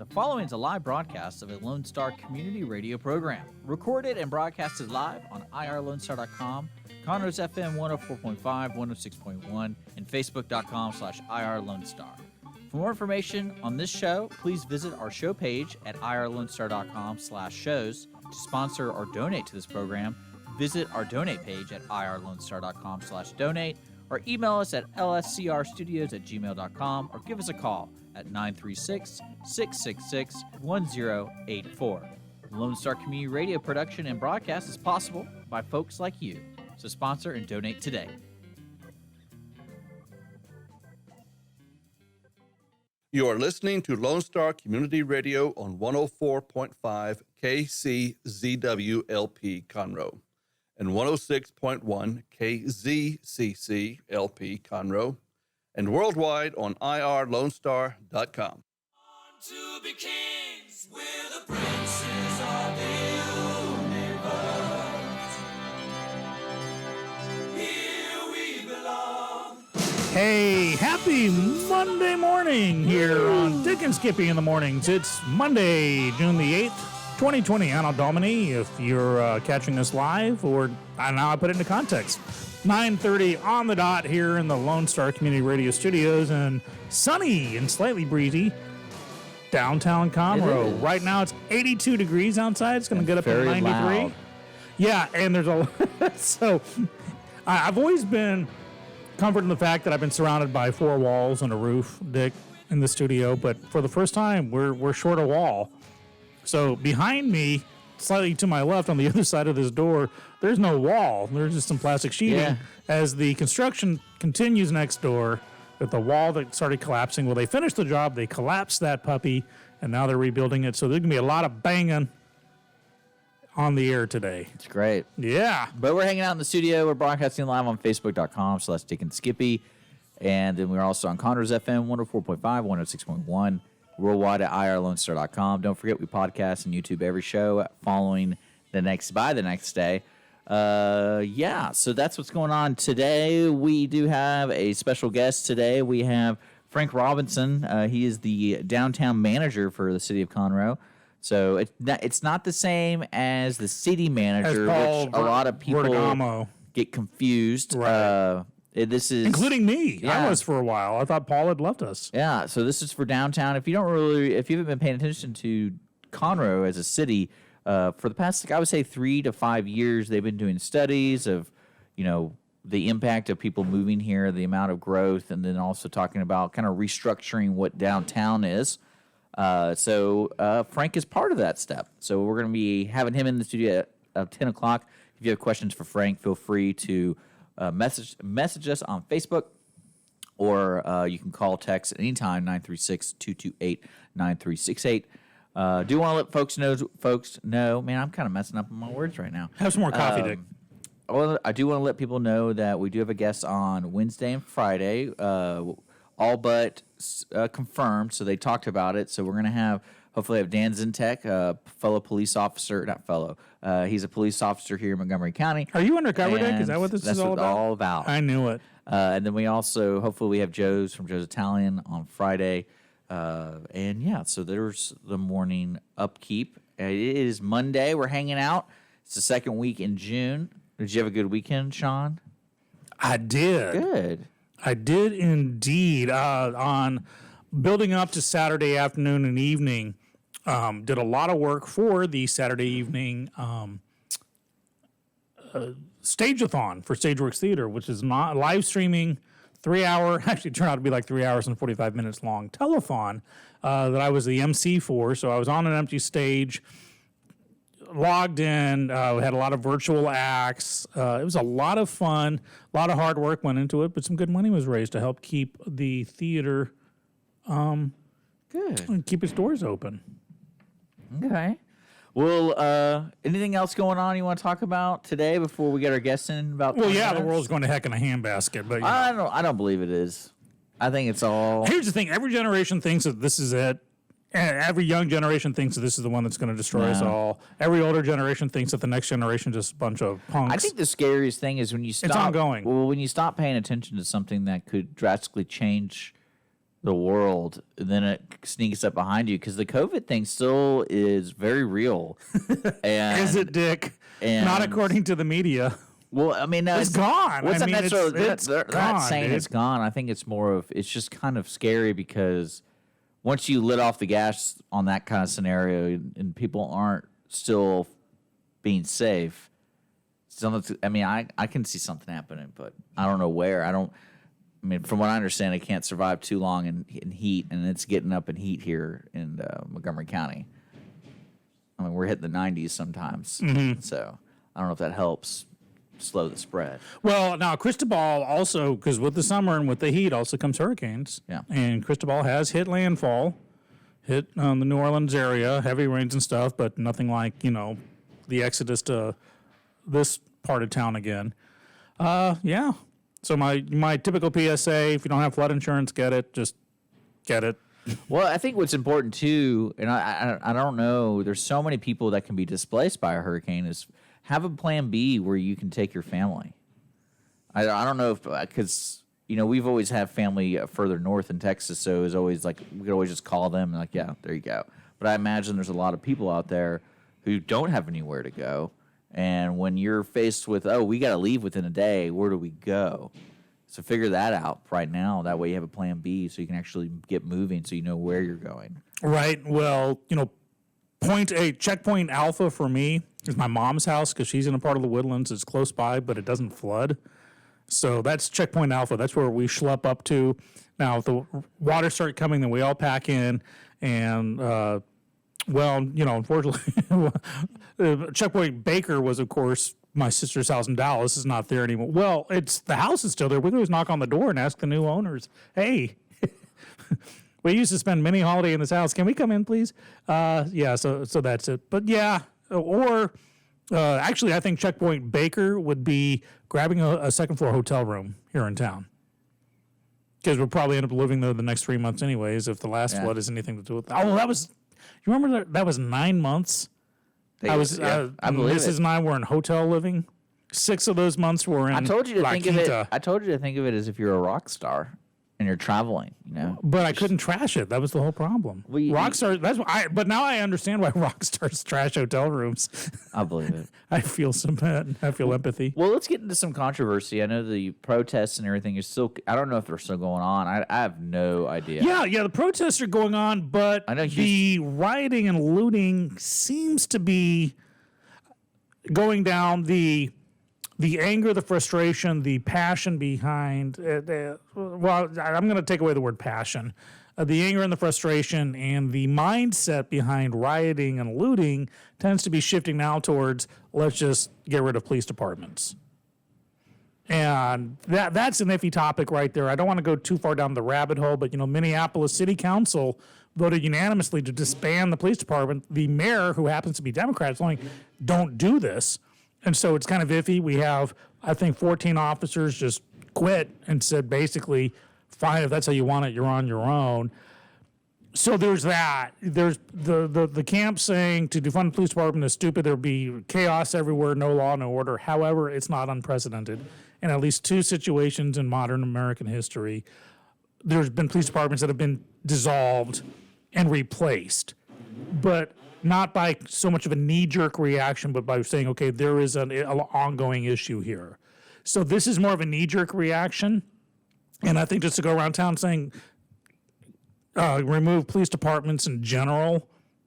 The following is a live broadcast of a Lone Star community radio program, recorded and broadcasted live on irlonestar.com, Conroe's FM 104.5, 106.1, and facebook.com/irlonestar. For more information on this show, please visit our show page at irlonestar.com/shows. To sponsor or donate to this program, visit our donate page at irlonestar.com/donate, or email us at lscrstudios@gmail.com, or give us a call at 936-666-1084. Lone Star Community Radio production and broadcast is possible by folks like you. So sponsor and donate today. You are listening to Lone Star Community Radio on 104.5 KCZWLP Conroe and 106.1 KZCC-LP Conroe, and worldwide on irlonestar.com. To be kings, we're the princes of the universe. Here we belong. Hey, happy Monday morning here on Dick and Skippy in the mornings. It's Monday, June the 8th, 2020, Anno Domini, if you're catching us live, or now I put it into context. 9:30 on the dot here in the Lone Star Community Radio Studios, and sunny and slightly breezy downtown Conroe. Right now it's 82 degrees outside. It's going to get up to 93. Loud. Yeah, and there's a so I've always been comforted in the fact that I've been surrounded by four walls and a roof, Dick, in the studio, but for the first time we're short a wall. So behind me, slightly to my left on the other side of this door, there's no wall. There's just some plastic sheeting. Yeah. As the construction continues next door, with the wall that started collapsing. Well, they finished the job. They collapsed that puppy, and now they're rebuilding it. So there's going to be a lot of banging on the air today. It's great. Yeah. But we're hanging out in the studio. We're broadcasting live on facebook.com/dickandskippy. And then we're also on Conroe's FM 104.5, 106.1, worldwide at irlonestar.com. Don't forget, we podcast and YouTube every show following the next day. So that's what's going on today. We do have a special guest today. We have Frank Robinson. He is the downtown manager for the city of Conroe. So it's not the same as the city manager, which a lot of people get confused. Right. This is including me. Yeah. I was for a while. I thought Paul had left us. Yeah. So this is for downtown. If you haven't been paying attention to Conroe as a city, for the past, I would say 3 to 5 years, they've been doing studies of, the impact of people moving here, the amount of growth, and then also talking about kind of restructuring what downtown is. So Frank is part of that step. So we're going to be having him in the studio at 10 o'clock. If you have questions for Frank, feel free to message us on Facebook, or you can call, text at any time, 936-228-9368. Do want to let folks know, man, I'm kind of messing up on my words right now. Have some more coffee, Dick. I do want to let people know that we do have a guest on Wednesday and Friday, all but confirmed, so they talked about it. So we're going to hopefully have Dan Zintek, a fellow police officer, he's a police officer here in Montgomery County. Are you undercover, Dick? Is that what this is all about? That's what it's all about. I knew it. And then we also, hopefully we have Joe's from Joe's Italian on Friday. So there's the morning upkeep. It is Monday. We're hanging out. It's the second week in June. Did you have a good weekend, Sean? I did. Good. I did indeed. On building up to Saturday afternoon and evening, did a lot of work for the Saturday evening Stageathon for Stageworks Theater, which is not live streaming 3 hour, actually turned out to be like 3 hours and 45 minutes long telethon that I was the MC for. So I was on an empty stage, logged in, we had a lot of virtual acts. It was a lot of fun, a lot of hard work went into it, but some good money was raised to help keep the theater Good. and keep its doors open. Okay. Well, anything else going on you want to talk about today before we get our guests in? About Well, yeah, the minutes? world's going to heck in a handbasket, but you know. I don't believe it is. I think it's all. Here's the thing: every generation thinks that this is it. And every young generation thinks that this is the one that's going to destroy us all. Every older generation thinks that the next generation is just a bunch of punks. I think the scariest thing is when you stop. It's ongoing. Well, when you stop paying attention to something that could drastically change the world, and then it sneaks up behind you because the COVID thing still is very real. And Is it, Dick? and- Not according to the media. well, I mean, no, It's gone. What's I mean, they're not gone, saying dude. it's gone. I think it's more of it's just kind of scary because once you let off the gas on that kind of scenario and people aren't still being safe, I mean, I can see something happening, but I don't know where. I mean, from what I understand, it can't survive too long in heat, and it's getting up in heat here in Montgomery County. I mean, we're hitting the 90s sometimes, so I don't know if that helps slow the spread. Well, now Cristobal also, because with the summer and with the heat also comes hurricanes. Yeah. And Cristobal has hit landfall, hit the New Orleans area, heavy rains and stuff, but nothing like, the exodus to this part of town again. Yeah. So my typical PSA, if you don't have flood insurance, get it. Just get it. Well, I think what's important too, and I don't know, there's so many people that can be displaced by a hurricane, is have a plan B where you can take your family. I don't know if, because, we've always had family further north in Texas, so it's always like, we could always just call them and like, yeah, there you go. But I imagine there's a lot of people out there who don't have anywhere to go. And when you're faced with, we got to leave within a day, where do we go? So figure that out right now. That way you have a plan B so you can actually get moving so you know where you're going. Right. Well, checkpoint alpha for me is my mom's house because she's in a part of the woodlands. It's close by, but it doesn't flood. So that's checkpoint alpha. That's where we schlep up to. Now, if the water start coming, then we all pack in. And, unfortunately, checkpoint Baker was, of course, my sister's house in Dallas is not there anymore. Well, the house is still there. We can always knock on the door and ask the new owners, hey, we used to spend many holiday in this house. Can we come in, please? Yeah, so that's it. But yeah, or actually, I think Checkpoint Baker would be grabbing a second floor hotel room here in town. Because we'll probably end up living there the next 3 months anyways if the last flood has anything to do with that. Oh, you remember that was 9 months? I believe Mrs. it. and I were in hotel living. 6 of those months were in I told you to La think of it. Quinta. I told you to think of it as if you're a rock star and you're traveling. But I couldn't trash it. That was the whole problem. Well, Rockstar. That's why. But now I understand why rock stars trash hotel rooms. I believe it. I feel I feel empathy. Well, let's get into some controversy. I know the protests and everything is still. I don't know if they're still going on. I have no idea. Yeah. The protests are going on, but I know the rioting and looting seems to be going down. The anger, the frustration, the passion behind. Well, I'm going to take away the word passion. The anger and the frustration and the mindset behind rioting and looting tends to be shifting now towards let's just get rid of police departments. And that's an iffy topic right there. I don't want to go too far down the rabbit hole, but Minneapolis City Council voted unanimously to disband the police department. The mayor, who happens to be Democrat, is going, don't do this. And so it's kind of iffy. We have, I think, 14 officers just quit and said basically, fine, if that's how you want it, you're on your own. So there's that. There's the camp saying to defund the police department is stupid. There'll be chaos everywhere, no law, no order. However, it's not unprecedented. In at least 2 situations in modern American history, there's been police departments that have been dissolved and replaced. But not by so much of a knee-jerk reaction, but by saying, okay, there is an ongoing issue here. So this is more of a knee-jerk reaction. And I think just to go around town saying remove police departments in general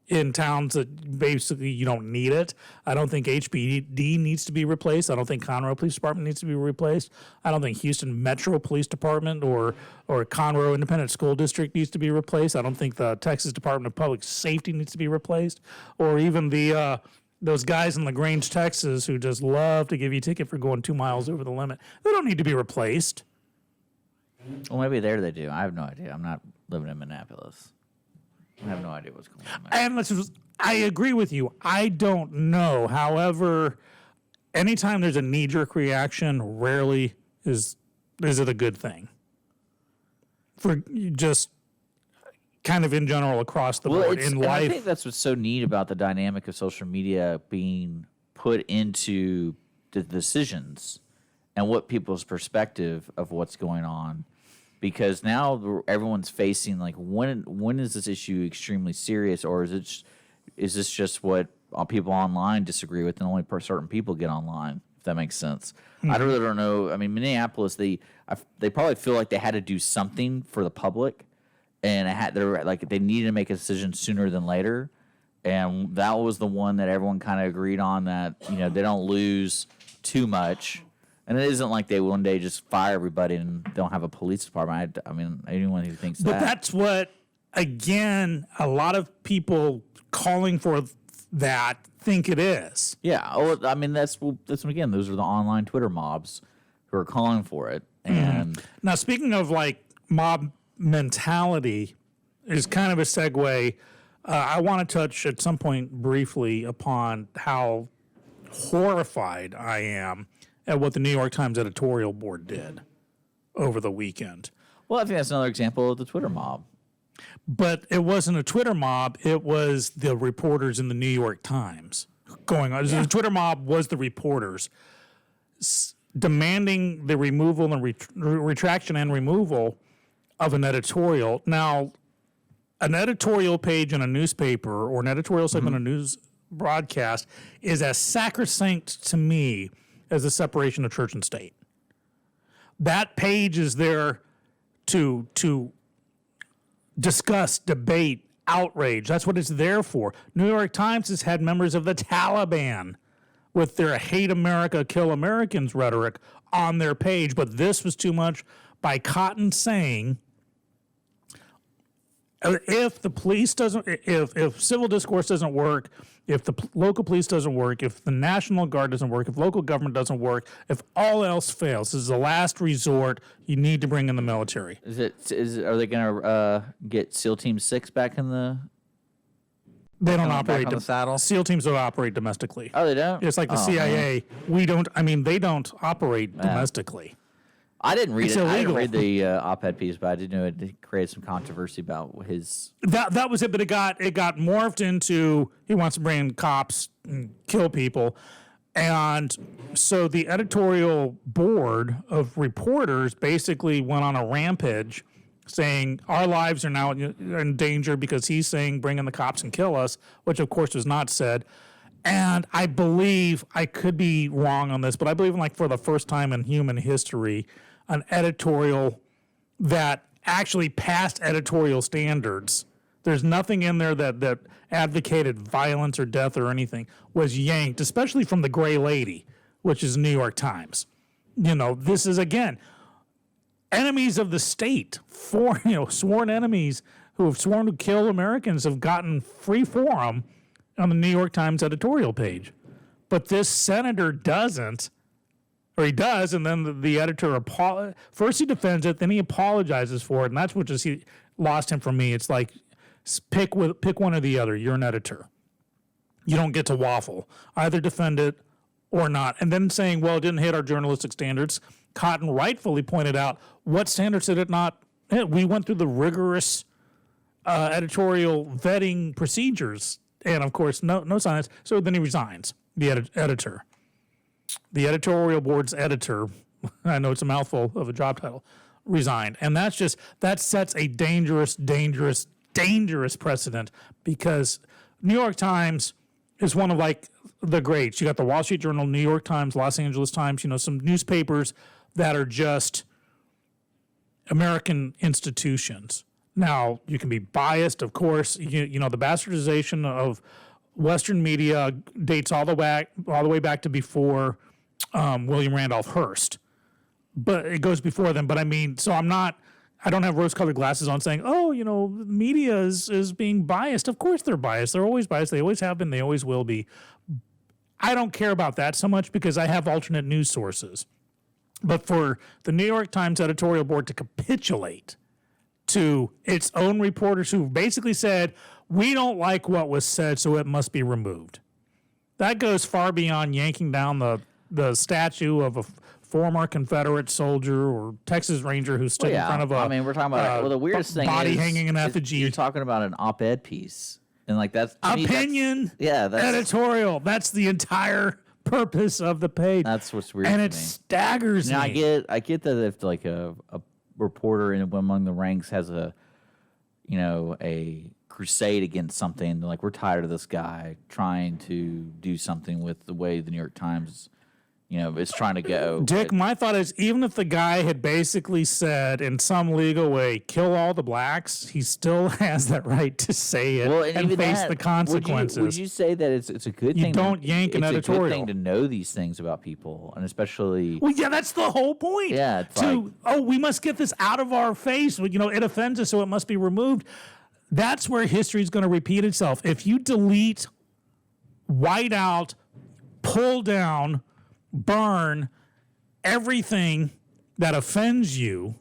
in towns that basically you don't need it. I don't think HPD needs to be replaced. I don't think Conroe Police Department needs to be replaced. I don't think Houston Metro Police Department or Conroe Independent School District needs to be replaced. I don't think the Texas Department of Public Safety needs to be replaced, or even the those guys in LaGrange, Texas, who just love to give you a ticket for going 2 miles over the limit. They don't need to be replaced. Well, maybe there they do. I have no idea. I'm not living in Minneapolis. I have no idea what's going on there. And I agree with you. I don't know. However, anytime there's a knee-jerk reaction, rarely is it a good thing. For just kind of in general across the board in and I life. think that's what's so neat about the dynamic of social media being put into the decisions and what people's perspective of what's going on. because now everyone's facing like when is this issue extremely serious, or is this just what people online disagree with and only certain people get online, if that makes sense. I really don't know. I mean, Minneapolis, they probably feel like they had to do something for the public, and they needed to make a decision sooner than later, and that was the one that everyone kind of agreed on, that they don't lose too much. And it isn't like they one day just fire everybody and don't have a police department. I mean, anyone who thinks But that. that's what, again, a lot of people calling for that think it is. Yeah. Oh, I mean, that's again, those are the online Twitter mobs who are calling for it. And Now, speaking of like mob mentality, is kind of a segue. I want to touch at some point briefly upon how horrified I am at what the New York Times editorial board did over the weekend. well, I think that's another example of the Twitter mob. But it wasn't a Twitter mob. It was the reporters in the New York Times going on. The Twitter mob was the reporters demanding the removal and retraction and removal of an editorial. Now, an editorial page in a newspaper or an editorial segment in a news broadcast is as sacrosanct to me as the separation of church and state. That page is there to discuss, debate, outrage. That's what it's there for. New York Times has had members of the Taliban with their hate America, kill Americans rhetoric on their page, but this was too much by Cotton saying, if the police doesn't, if civil discourse doesn't work, if the local police doesn't work, if the National Guard doesn't work, if local government doesn't work, if all else fails, this is the last resort, you need to bring in the military. Are they going to get SEAL Team 6 back in the? They don't back operate. on the saddle? SEAL teams don't operate domestically. Oh, they don't. It's like the CIA. We don't. I mean, they don't operate domestically. I didn't read It's it. I illegal. didn't read the op-ed piece, but I did know it created some controversy about his. That was it, but it got morphed into he wants to bring in cops and kill people, and so the editorial board of reporters basically went on a rampage, saying our lives are now in danger because he's saying bring in the cops and kill us, which of course was not said. And I believe, I could be wrong on this, but I believe for the first time in human history, an editorial that actually passed editorial standards, there's nothing in there that advocated violence or death or anything, was yanked, especially from the Gray Lady, which is New York Times. This is, again, enemies of the state, sworn enemies who have sworn to kill Americans have gotten free forum on the New York Times editorial page. But this senator doesn't, or he does, and then the editor first he defends it, then he apologizes for it, and that's what he lost him from me. It's like pick one or the other. You're an editor. You don't get to waffle. Either defend it or not. And then saying, well, it didn't hit our journalistic standards. Cotton rightfully pointed out, what standards did it not hit? We went through the rigorous editorial vetting procedures, and of course, no science. So then he resigns, the editor. The editorial board's editor, I know it's a mouthful of a job title, resigned. And that sets a dangerous precedent, because New York Times is one of the greats. You got the Wall Street Journal, New York Times, Los Angeles Times, some newspapers that are just American institutions. Now, you can be biased, of course. The bastardization of Western media dates all the way back to before William Randolph Hearst. But it goes before them. But I mean, so I don't have rose-colored glasses on saying, the media is being biased. Of course they're biased. They're always biased. They always have been. They always will be. I don't care about that so much because I have alternate news sources. But for the New York Times editorial board to capitulate to its own reporters who basically said, we don't like what was said, so it must be removed. That goes far beyond yanking down the statue of a former Confederate soldier or Texas Ranger who stood in front of we're talking about the weirdest thing body is, hanging in effigy. You're talking about an op-ed piece, and that's to me, opinion. that's editorial. That's the entire purpose of the page. That's what's weird. and to it me. staggers me. I get that if reporter in among the ranks has a crusade against something. They're like, we're tired of this guy trying to do something with the way the New York Times, is trying to go. Dick, my thought is, even if the guy had basically said in some legal way, kill all the blacks, he still has that right to say it and face the consequences. Would you say that it's a good thing? You don't yank an editorial. It's a good thing to know these things about people, and especially. Well, yeah, that's the whole point. Yeah, it's we must get this out of our face. It offends us, so it must be removed. That's where history is going to repeat itself. If you delete, white out, pull down, burn everything that offends you,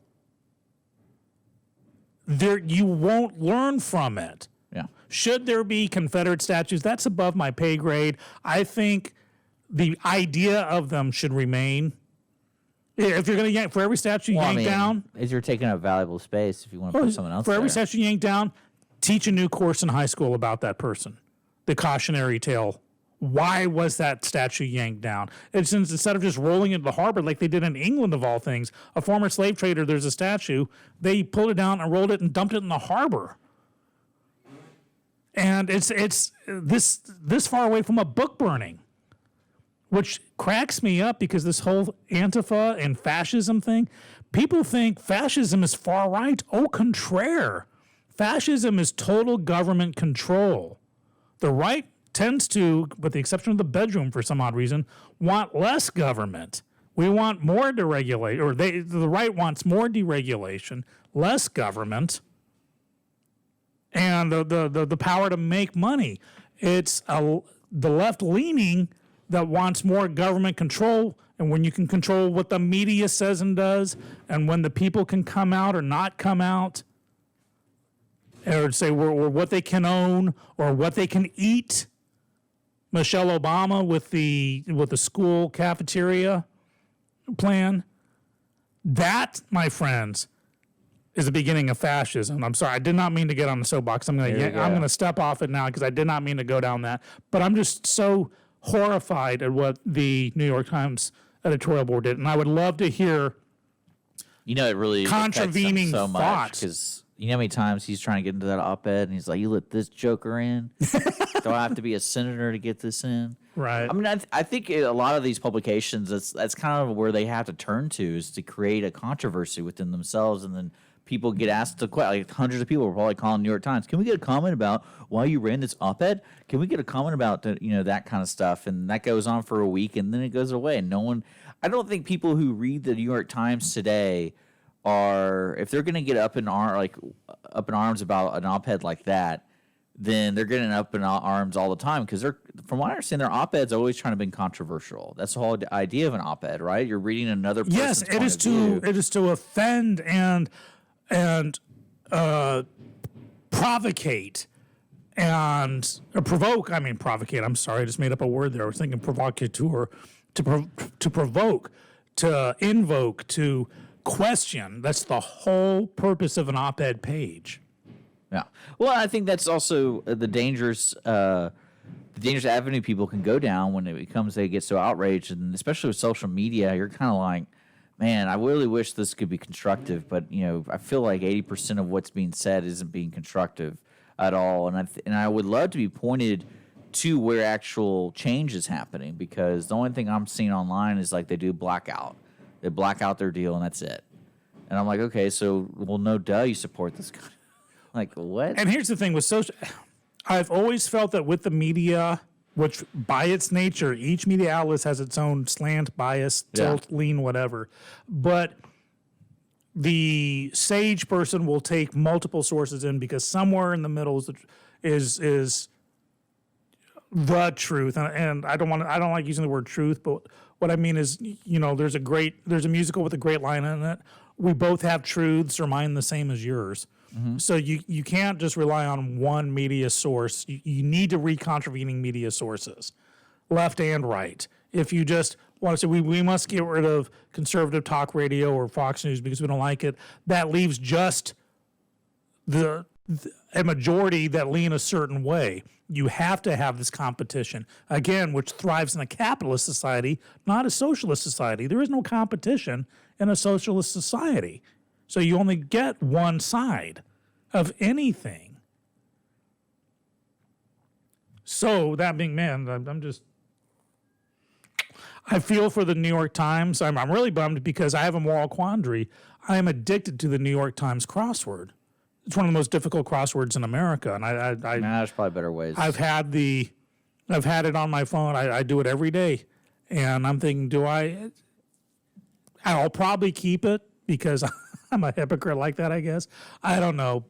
you won't learn from it. Yeah. Should there be Confederate statues? That's above my pay grade. I think the idea of them should remain. If you're going to yank for every statue yank down, as you're taking up valuable space, if you want to put someone else for every statue yank down, teach a new course in high school about that person. The cautionary tale. Why was that statue yanked down? It's instead of just rolling into the harbor like they did in England, of all things, a former slave trader, there's a statue, they pulled it down and rolled it and dumped it in the harbor. And it's this far away from a book burning, which cracks me up because this whole Antifa and fascism thing, people think fascism is far right. Au contraire. Fascism is total government control. The right tends to, with the exception of the bedroom for some odd reason, want less government. We want more deregulation, or the right wants more deregulation, less government, and the power to make money. It's the left-leaning that wants more government control, and when you can control what the media says and does, and when the people can come out or not come out, or say or what they can own or what they can eat. Michelle Obama with the school cafeteria plan. That, my friends, is the beginning of fascism. I'm sorry, I did not mean to get on the soapbox. I'm going to step off it now because I did not mean to go down that. But I'm just so horrified at what the New York Times editorial board did, and I would love to hear. It really contravening so much thoughts. Because you know how many times he's trying to get into that op-ed and he's like, you let this joker in? Do I have to be a senator to get this in? Right. I mean, I think a lot of these publications, that's kind of where they have to turn to, is to create a controversy within themselves, and then people get asked to quit. Like hundreds of people are probably calling New York Times. Can we get a comment about why you ran this op-ed? Can we get a comment about that kind of stuff? And that goes on for a week, and then it goes away. And I don't think people who read the New York Times today are, if they're going to get up in arms about an op-ed like that, then they're getting up in arms all the time, because from what I understand, their op-ed's always trying to be controversial. That's the whole idea of an op-ed, right? You're reading another person's point of view. It is to offend and provocate and provoke. I mean, provocate. I'm sorry, I just made up a word there. I was thinking provocateur. To provoke, to invoke, to question. That's the whole purpose of an op-ed page. Yeah. Well, I think that's also the dangerous avenue people can go down when they get so outraged, and especially with social media, you're kind of like, man, I really wish this could be constructive, but I feel like 80% of what's being said isn't being constructive at all, and I would love to be pointed to where actual change is happening, because the only thing I'm seeing online is like they do blackout. They black out their deal, and that's it. And I'm like, okay, so, well, no duh, you support this guy. Like, what? And here's the thing with social, I've always felt that with the media, which by its nature, each media outlet has its own slant, bias, tilt, lean, whatever. But the sage person will take multiple sources in, because somewhere in the middle is the truth. And I don't like using the word truth, but what I mean is, there's a musical with a great line in it. We both have truths, or mine the same as yours. Mm-hmm. So you can't just rely on one media source. You need to read contravening media sources, left and right. If you just want to say we must get rid of conservative talk radio or Fox News because we don't like it, that leaves just a majority that lean a certain way. You have to have this competition, again, which thrives in a capitalist society, not a socialist society. There is no competition in a socialist society. So you only get one side of anything. So that being man, I feel for the New York Times. I'm really bummed because I have a moral quandary. I am addicted to the New York Times crossword. It's one of the most difficult crosswords in America, and There's probably better ways. I've had it on my phone. I do it every day, and I'm thinking, I'll probably keep it because I'm a hypocrite like that, I guess. I don't know.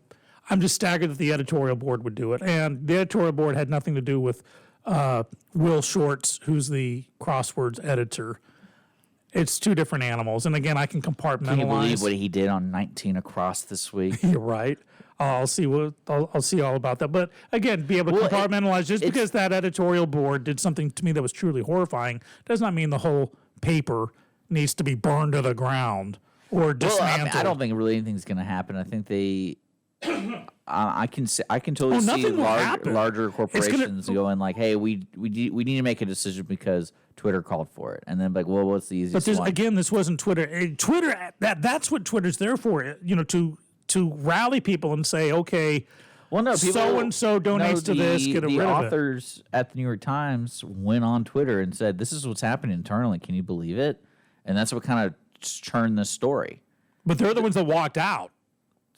I'm just staggered that the editorial board would do it, and the editorial board had nothing to do with Will Shortz, who's the crosswords editor. It's two different animals, and again, I can compartmentalize. Can you believe what he did on 19 Across this week? You're right. I'll see all about that. But again, be able to compartmentalize. Just because that editorial board did something to me that was truly horrifying does not mean the whole paper needs to be burned to the ground or dismantled. I don't think really anything's going to happen. I think they. I can totally see larger corporations going like, "Hey, we need to make a decision because Twitter called for it," and then like, "Well, what's the easiest?" But one? again, this wasn't Twitter. That's what Twitter's there for. To rally people and say, "Okay, well, no, so and so donates to this. Get rid of it." The authors at the New York Times went on Twitter and said, "This is what's happening internally. Can you believe it?" And that's what kind of churned this story. But they're the ones that walked out.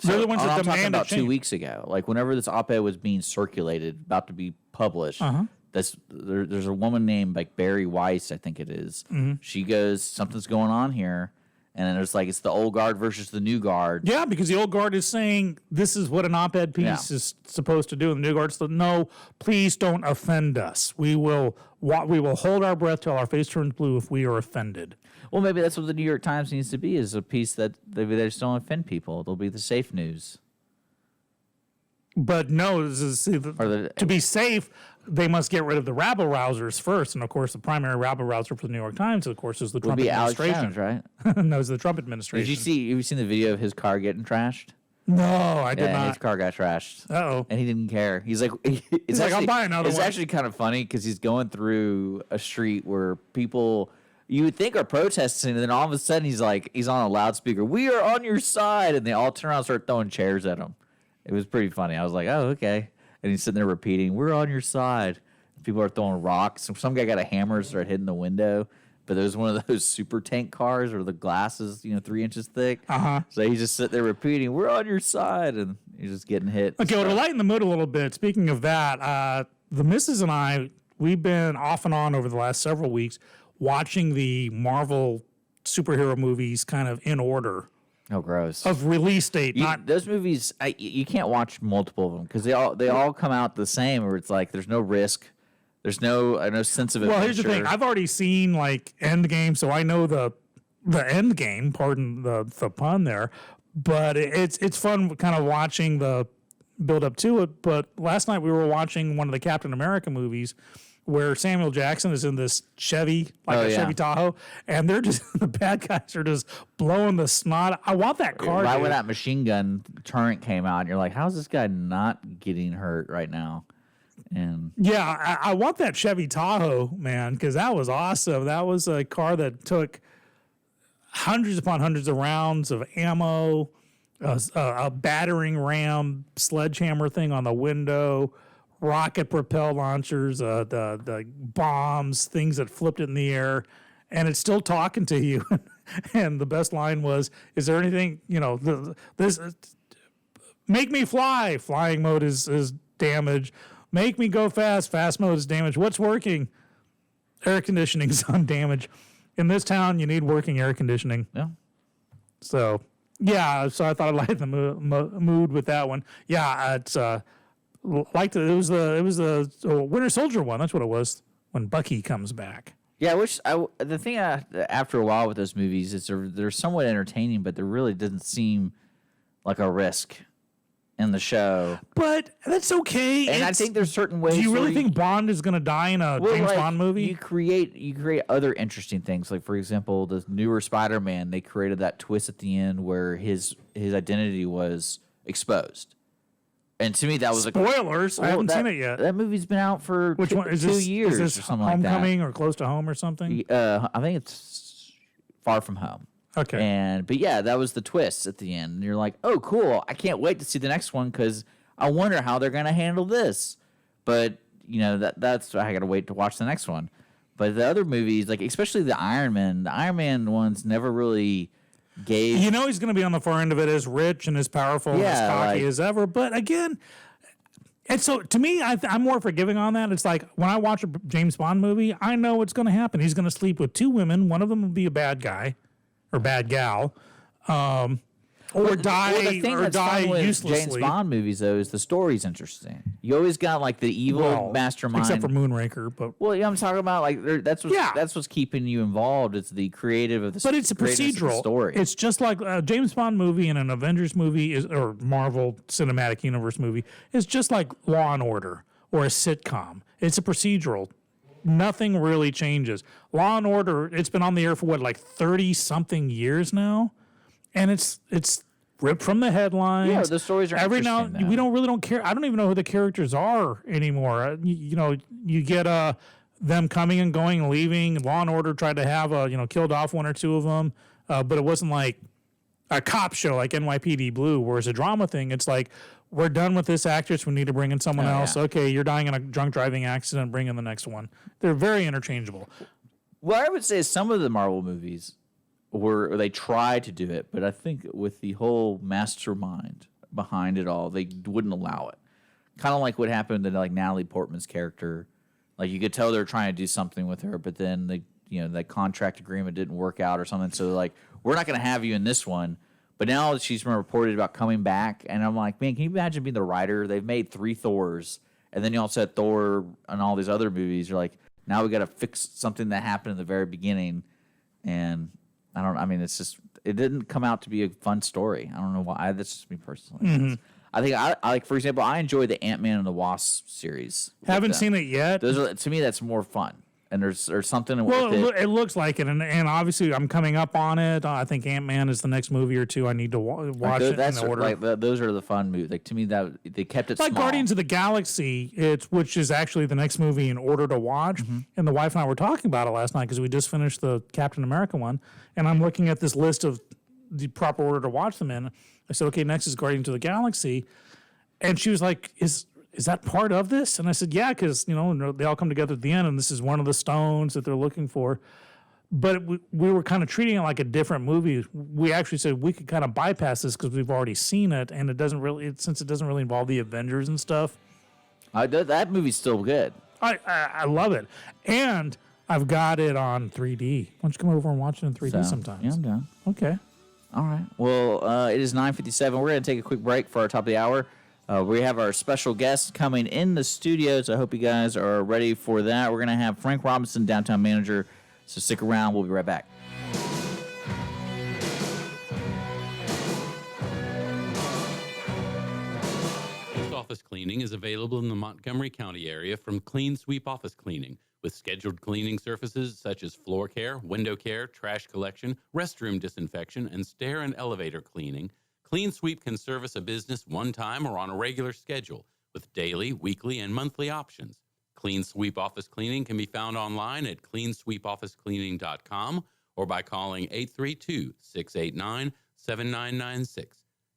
They're the ones that I'm talking demanded about change. 2 weeks ago. Like whenever this op-ed was being circulated, about to be published, there's a woman named like Barry Weiss, I think it is. Mm-hmm. She goes, something's going on here. And then there's like, it's the old guard versus the new guard. Yeah, because the old guard is saying this is what an op-ed piece is supposed to do. And the new guard's like, no, please don't offend us. We will hold our breath till our face turns blue if we are offended. Well, maybe that's what the New York Times needs to be, is a piece that they just don't offend people. It'll be the safe news. But no, to be safe, they must get rid of the rabble-rousers first. And, of course, the primary rabble-rouser for the New York Times, of course, is the Trump administration. Alex Jones, right? No, it's the Trump administration. Have you seen the video of his car getting trashed? No, I did not. His car got trashed. Uh-oh. And he didn't care. He's like, I'll buy another one. It's actually kind of funny because he's going through a street where people you would think are protesting, and then all of a sudden he's on a loudspeaker, "We are on your side," and they all turn around and start throwing chairs at him. It was pretty funny. I was like, oh, okay. And he's sitting there repeating, "We're on your side." People are throwing rocks. Some guy got a hammer and started hitting the window. But it was one of those super tank cars where the glass is, 3 inches thick. So he's just sitting there repeating, "We're on your side," and he's just getting hit. Okay, well, to lighten the mood a little bit, speaking of that, the missus and I, we've been off and on over the last several weeks watching the Marvel superhero movies kind of in order. Oh, gross. Of release date. Those movies, you can't watch multiple of them because they all come out the same, where it's like there's no risk. There's no sense of adventure. Well, here's the thing. I've already seen like Endgame, so I know the end game, pardon the pun there. But it's fun kind of watching the build up to it. But last night we were watching one of the Captain America movies where Samuel Jackson is in this Chevy, Chevy Tahoe, and they're just the bad guys are just blowing the snot. I want that car. Right when that machine gun turret came out, and you're like, how's this guy not getting hurt right now? And yeah, I want that Chevy Tahoe, man, because that was awesome. That was a car that took hundreds upon hundreds of rounds of ammo, a battering ram sledgehammer thing on the window, rocket propelled launchers, the bombs, things that flipped it in the air, and it's still talking to you. And the best line was, "Is there anything, this make me fly? Flying mode is damaged. Make me go fast. Fast mode is damaged. What's working? Air conditioning's on damage. In this town, you need working air conditioning." yeah. So I thought I'd lighten the mood with that one. Yeah, it's it was the Winter Soldier one. That's what it was when Bucky comes back. Yeah, the thing after a while with those movies is they're somewhat entertaining, but there really doesn't seem like a risk in the show. But that's okay. And I think there's certain ways. Do you really think Bond is going to die in a James Bond movie? You create other interesting things. Like, for example, the newer Spider-Man, they created that twist at the end where his identity was exposed. And to me, that was spoilers. I haven't seen it yet. That movie's been out for Which one? Is 2 years is this or something like that. Homecoming or Close to Home or something? I think it's Far From Home. Okay. But yeah, that was the twist at the end. And you're like, oh, cool. I can't wait to see the next one because I wonder how they're going to handle this. But, that's I got to wait to watch the next one. But the other movies, like especially the Iron Man ones never really gave. He's going to be on the far end of it, as rich and as powerful and as cocky as ever. But again, and so to me, I'm more forgiving on that. It's like when I watch a James Bond movie, I know what's going to happen. He's going to sleep with 2 women. One of them will be a bad guy or bad gal. Or die uselessly. James Bond movies, though, is the story's interesting. You always got like the evil mastermind, except for Moonraker. But I'm talking about like that's what's keeping you involved. It's the creative of the. But it's a procedural story. It's just like a James Bond movie and an Avengers movie or Marvel Cinematic Universe movie is just like Law and Order or a sitcom. It's a procedural. Nothing really changes. Law and Order. It's been on the air for 30-something years now. And it's ripped from the headlines. Yeah, the stories are every now. interesting, We don't care. I don't even know who the characters are anymore. You get them coming and going and leaving. Law and Order tried to have killed off 1 or 2 of them, but it wasn't like a cop show like NYPD Blue, where it's a drama thing. It's like we're done with this actress. We need to bring in someone else. Yeah. Okay, you're dying in a drunk driving accident. Bring in the next one. They're very interchangeable. Well, I would say some of the Marvel movies. They tried to do it, but I think with the whole mastermind behind it all, they wouldn't allow it. Kind of like what happened to like Natalie Portman's character. Like you could tell they were trying to do something with her, but then that contract agreement didn't work out or something. So like, we're not going to have you in this one. But now she's been reported about coming back, and I'm like, man, can you imagine being the writer? They've made 3 Thors, and then you also had Thor and all these other movies. You're like, now we got to fix something that happened in the very beginning, and. It's just, it didn't come out to be a fun story. I don't know why. That's just me personally. Mm-hmm. I think I like, for example, I enjoy the Ant-Man and the Wasp series. Haven't seen it yet. Those are, to me, that's more fun. And there's something well, with it looks like it, and obviously I'm coming up on it. I think Ant-Man is the next movie or 2 I need to watch it in order. Those are the fun movies. Like to me, that they kept it like small. Guardians of the Galaxy, which is actually the next movie in order to watch. Mm-hmm. And the wife and I were talking about it last night because we just finished the Captain America one, and I'm looking at this list of the proper order to watch them in. I said, okay, next is Guardians of the Galaxy, and she was like, Is that part of this? And I said, yeah, because, they all come together at the end, and this is one of the stones that they're looking for. But we were kind of treating it like a different movie. We actually said we could kind of bypass this because we've already seen it, and it doesn't really, since it doesn't really involve the Avengers and stuff. That movie's still good. I love it. And I've got it on 3D. Why don't you come over and watch it in 3D sometimes? Yeah, I'm down. Okay. All right. Well, it is 9:57. We're going to take a quick break for our top of the hour. We have our special guest coming in the studio, so I hope you guys are ready for that. We're going to have Frank Robinson, downtown manager, so stick around. We'll be right back. Office cleaning is available in the Montgomery County area from Clean Sweep Office Cleaning, with scheduled cleaning services such as floor care, window care, trash collection, restroom disinfection, and stair and elevator cleaning. Clean Sweep can service a business one time or on a regular schedule with daily, weekly, and monthly options. Clean Sweep Office Cleaning can be found online at cleansweepofficecleaning.com or by calling 832-689-7996.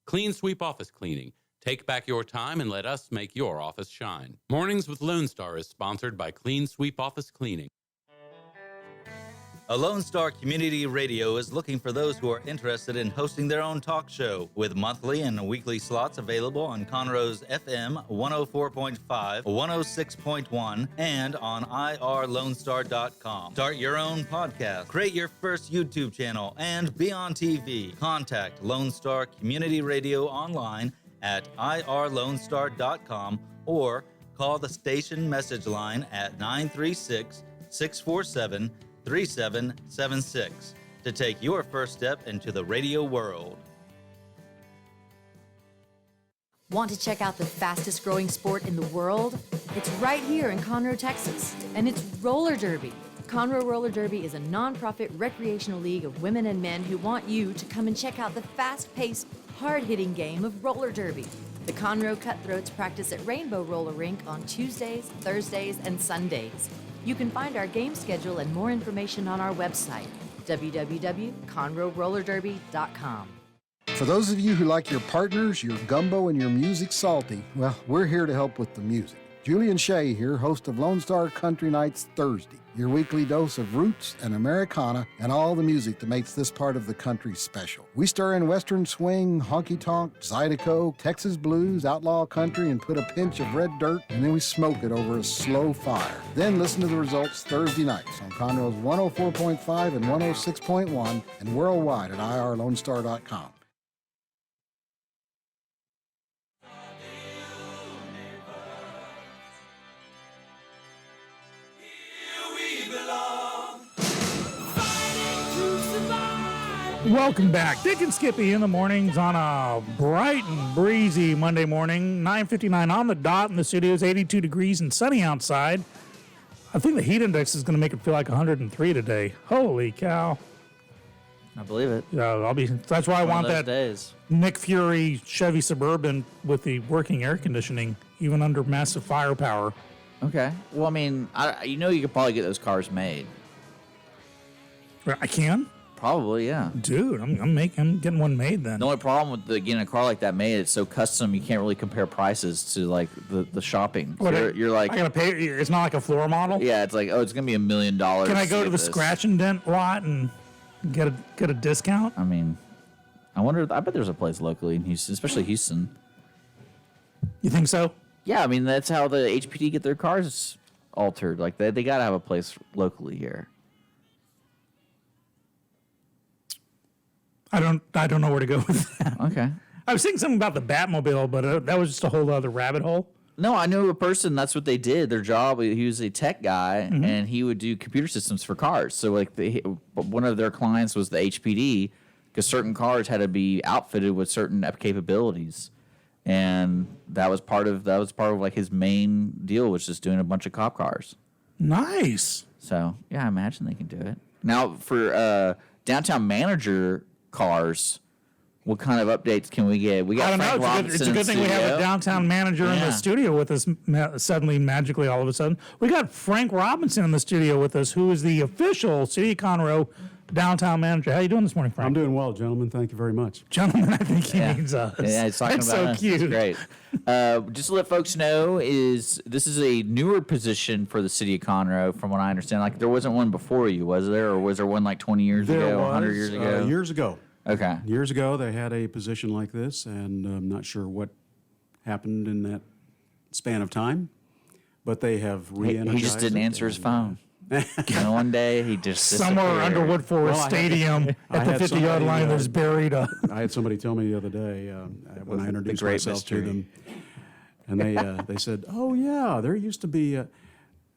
Clean Sweep Office Cleaning. Take back your time and let us make your office shine. Mornings with Lone Star is sponsored by Clean Sweep Office Cleaning. A Lone Star Community Radio is looking for those who are interested in hosting their own talk show, with monthly and weekly slots available on Conroe's FM 104.5, 106.1, and on irlonestar.com. Start your own podcast, create your first YouTube channel, and be on TV. Contact Lone Star Community Radio online at irlonestar.com or call the station message line at 936-647-3776 to take your first step into the radio world. Want to check out the fastest growing sport in the world? It's right here in Conroe, Texas, and it's roller derby. Conroe Roller Derby is a non-profit recreational league of women and men who want you to come and check out the fast-paced, hard-hitting game of roller derby. The Conroe Cutthroats practice at Rainbow Roller Rink on Tuesdays, Thursdays, and Sundays. You can find our game schedule and more information on our website. www.conroerollerderby.com. For those of you who like your partners, your gumbo, and your music salty, well, we're here to help with the music. Julian Shea here, host of Lone Star Country Nights Thursday, your weekly dose of roots and Americana and all the music that makes this part of the country special. We stir in Western swing, honky-tonk, Zydeco, Texas blues, outlaw country, and put a pinch of red dirt, and then we smoke it over a slow fire. Then listen to the results Thursday nights on Conroe's 104.5 and 106.1 and worldwide at irlonestar.com. Welcome back. Dick and Skippy in the mornings on a bright and breezy Monday morning. 9:59 on the dot in the studio. It's 82 degrees and sunny outside. I think the heat index is going to make it feel like 103 today. Holy cow. I believe it. That's why I want that days. Nick Fury Chevy Suburban with the working air conditioning, even under massive firepower. Okay. Well, I mean, you could probably get those cars made. I can? Probably, yeah. Dude, I'm getting one made then. The only problem with getting a car like that made, it's so custom, you can't really compare prices to like the shopping. So you're like, I gotta pay. It's not like a floor model. Yeah, it's like, oh, it's gonna be $1 million. Can I go to the scratch and dent lot and get a discount? I mean, I bet there's a place locally in Houston, especially Houston. You think so? Yeah, I mean that's how the HPD get their cars altered. Like they gotta have a place locally here. I don't know where to go with that. Okay. I was saying something about the Batmobile, but that was just a whole other rabbit hole. No, I knew a person. That's what they did. Their job. He was a tech guy, and he would do computer systems for cars. So, like, one of their clients was the HPD, because certain cars had to be outfitted with certain capabilities, and that was part of like his main deal, was just doing a bunch of cop cars. Nice. So, yeah, I imagine they can do it. Now, for downtown manager cars, what kind of updates can we get? We got I don't know. It's a good thing we have a downtown manager in the studio with us suddenly, magically, all of a sudden. We got Frank Robinson in the studio with us, who is the official City of Conroe downtown manager. How you doing this morning, Frank? I'm doing well, gentlemen. Thank you very much. Gentlemen, I think he means us. Yeah, he's talking That's about so us. cute. It's great. Just to let folks know, this is a newer position for the City of Conroe, from what I understand. Like, there wasn't one before you, was there? Or was there one like 20 years ago, 100 years ago? Years ago. Okay. Years ago, they had a position like this, and I'm not sure what happened in that span of time, but they have re-energized He just didn't answer his phone. And one day he just somewhere under Wood Forest Stadium at the 50-yard line, there's buried a. I had somebody tell me the other day when I introduced myself to them, and they said, "Oh yeah, there used to be."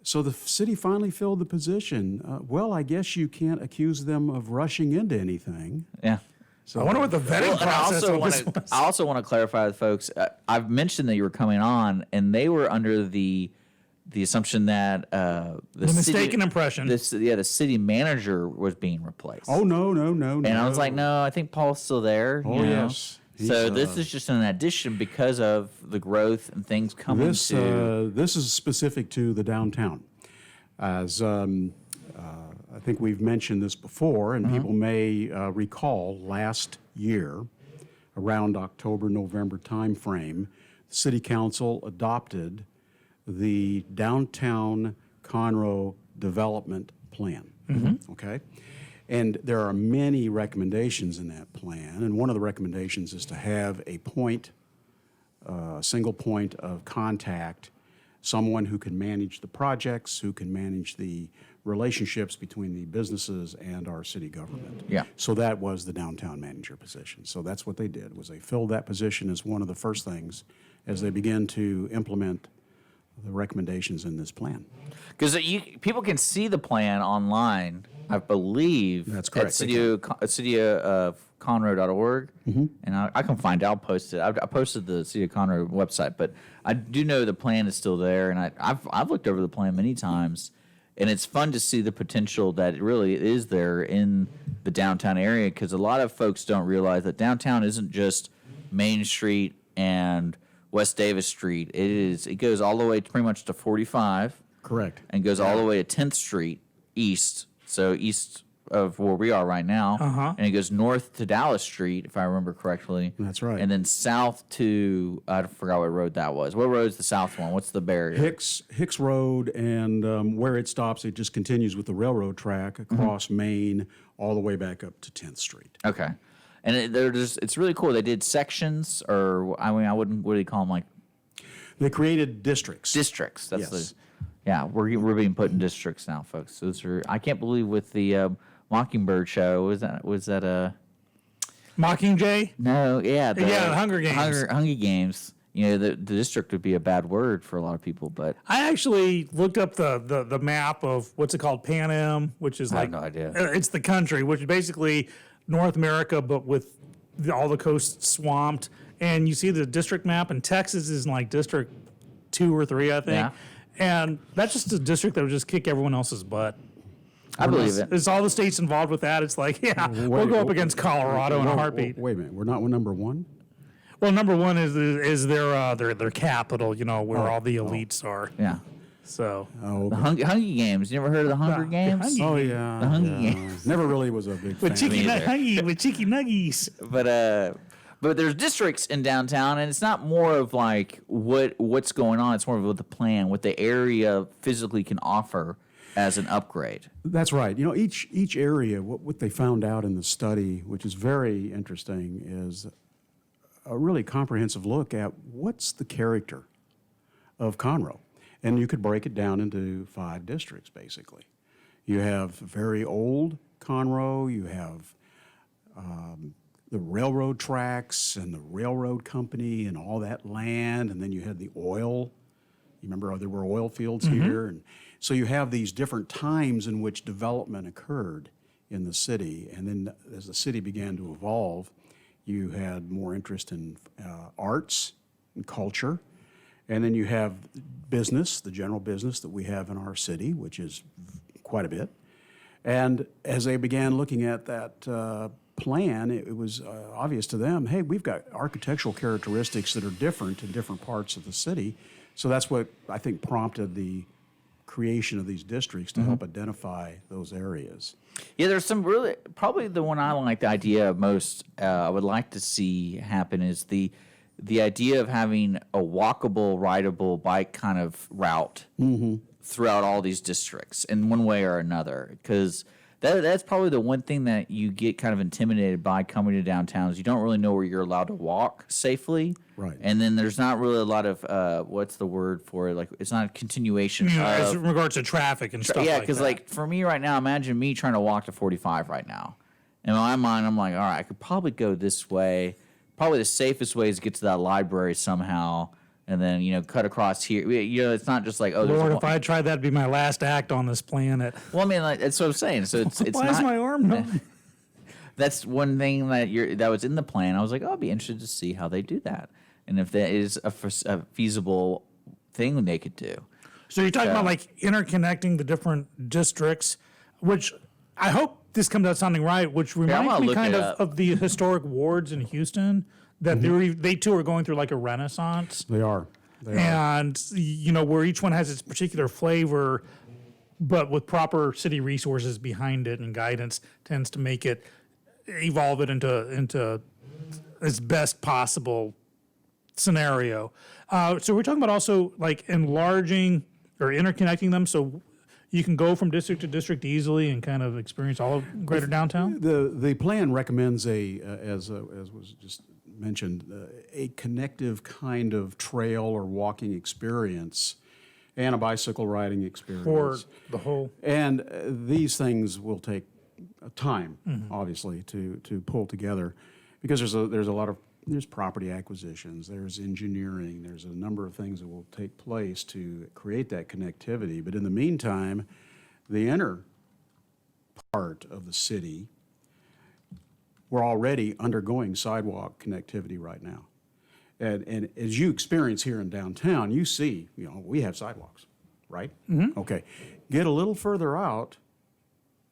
So the city finally filled the position. Well, I guess you can't accuse them of rushing into anything. Yeah. So I wonder what the vetting process was. I also want to clarify with folks. I've mentioned that you were coming on, and they were under the assumption that the mistaken impression. The city manager was being replaced. Oh no! And I was like, no, I think Paul's still there. Oh yes. So this is just an addition because of the growth and things coming. This is specific to the downtown, as I think we've mentioned this before, and people may recall last year, around October-November timeframe, the City Council adopted the Downtown Conroe Development Plan. Okay? And there are many recommendations in that plan, and one of the recommendations is to have a single point of contact, someone who can manage the projects, who can manage the relationships between the businesses and our city government. Yeah. So that was the downtown manager position. So that's what they did, was they filled that position as one of the first things as they began to implement the recommendations in this plan. Because people can see the plan online, I believe. That's correct. At cityofconroe.org. And I can find it. I'll post it. I posted the City of Conroe website, but I do know the plan is still there. And I've looked over the plan many times, and it's fun to see the potential that it really is there in the downtown area, because a lot of folks don't realize that downtown isn't just Main Street and West Davis Street. It goes all the way pretty much to 45. Correct. And goes all the way to 10th Street east. So east of where we are right now, Uh-huh. and it goes north to Dallas Street, if I remember correctly. That's right. And then south to I forgot what road that was. What road is the south one? What's the barrier? Hicks Road, and where it stops, it just continues with the railroad track across Main all the way back up to 10th Street. Okay, and it's really cool. They did sections, or I mean, I wouldn't. What do you call them? Like They created districts. districts. That's Yes. yeah. We're being put in districts now, folks. Those are. I can't believe with the Mockingbird show was that a Mockingjay? no? Yeah, The Hunger Games. Hunger Games. You know, the district would be a bad word for a lot of people, but I actually looked up the map of what's it called, Pan Am, which is I have like no idea. It's the country, which is basically North America, but with all the coast swamped. And you see the district map, and Texas is in like District 2 or 3, I think. Yeah. And that's just a district that would just kick everyone else's butt. I believe it. It's all the states involved with that. It's like, yeah, we'll go up against Colorado in a heartbeat. Wait a minute, we're not number one? Well, number one is their capital, you know, where all the elites are. Yeah. So Oh, The okay. Hunger Games. You ever heard of the Hunger Games? Hunger- Oh, yeah. The Hunger yeah. Games. Never really was a big fan. with chicken either. nuggies. But there's districts in downtown, and it's not more of like what's going on. It's more of what the plan, what the area physically can offer as an upgrade. That's right. You know, each area, what they found out in the study, which is very interesting, is a really comprehensive look at what's the character of Conroe. And you could break it down into 5 districts, basically. You have very old Conroe, you have the railroad tracks and the railroad company and all that land, and then you had the oil. You remember there were oil fields here, and so you have these different times in which development occurred in the city, and then as the city began to evolve, you had more interest in arts and culture, and then you have business, the general business that we have in our city, which is quite a bit. And as they began looking at that plan, it was obvious to them, hey, we've got architectural characteristics that are different in different parts of the city. So that's what I think prompted the creation of these districts to help identify those areas. Yeah, there's some really probably the one I like the idea of most. I would like to see happen is the idea of having a walkable, rideable bike kind of route throughout all these districts in one way or another. Because that's probably the one thing that you get kind of intimidated by coming to downtown is you don't really know where you're allowed to walk safely. Right. And then there's not really a lot of what's the word for it? Like it's not a continuation. You know, as of, in regards to traffic and stuff yeah, like because that. like for me right now, imagine me trying to walk to 45 right now. In my mind, I'm like, all right, I could probably go this way. Probably the safest way is to get to that library somehow, and then cut across here. You know, it's not just like Lord, if I tried, that'd be my last act on this planet. Well, I mean, like, that's what I'm saying. So it's Why not. is my arm numb? That's one thing that was in the plan. I was like, oh, I'd be interested to see how they do that, and if that is a feasible thing they could do. So you're talking about like interconnecting the different districts, which I hope this comes out sounding right, which I'm reminds gonna me look kind it of up. the historic wards in Houston that they too are going through like a renaissance. They are. And where each one has its particular flavor, but with proper city resources behind it and guidance tends to make it evolve it into its best possible scenario. So we're talking about also like enlarging or interconnecting them so you can go from district to district easily and kind of experience all of greater downtown. The plan recommends as was just mentioned, a connective kind of trail or walking experience and a bicycle riding experience. For the whole. And these things will take time, obviously, to pull together, because there's a lot of property acquisitions, there's engineering, there's a number of things that will take place to create that connectivity. But in the meantime, the inner part of the city, we're already undergoing sidewalk connectivity right now. And as you experience here in downtown, you see, we have sidewalks, right? Okay. Get a little further out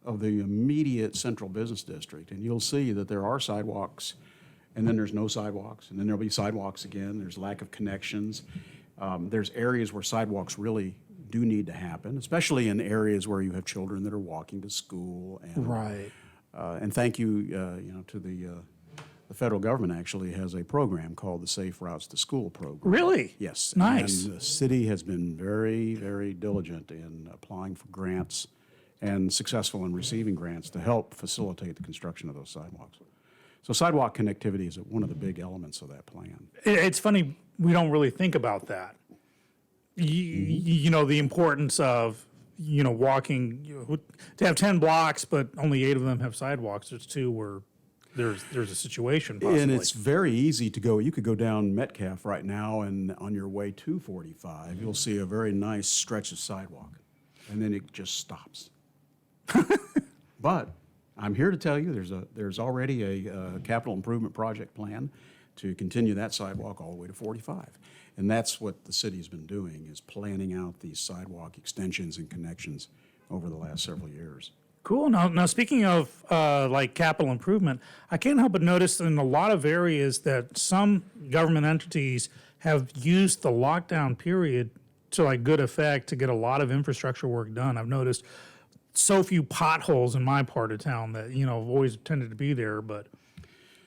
of the immediate central business district, and you'll see that there are sidewalks, and then there's no sidewalks, and then there'll be sidewalks again. There's lack of connections. There's areas where sidewalks really do need to happen, especially in areas where you have children that are walking to school. And, Right. And thank you, to the federal government actually has a program called the Safe Routes to School program. Really? Yes. Nice. And the city has been very, very diligent in applying for grants and successful in receiving grants to help facilitate the construction of those sidewalks. So sidewalk connectivity is one of the big elements of that plan. It's funny, we don't really think about that. You know, the importance of, walking, to have 10 blocks, but only 8 of them have sidewalks. There's 2 where there's a situation possibly. And it's very easy to go. You could go down Metcalf right now, and on your way to 45, you'll see a very nice stretch of sidewalk, and then it just stops. But I'm here to tell you there's already a capital improvement project plan to continue that sidewalk all the way to 45. And that's what the city's been doing, is planning out these sidewalk extensions and connections over the last several years. Cool. Now speaking of like capital improvement, I can't help but notice in a lot of areas that some government entities have used the lockdown period to like good effect to get a lot of infrastructure work done. I've noticed so few potholes in my part of town that, have always tended to be there, but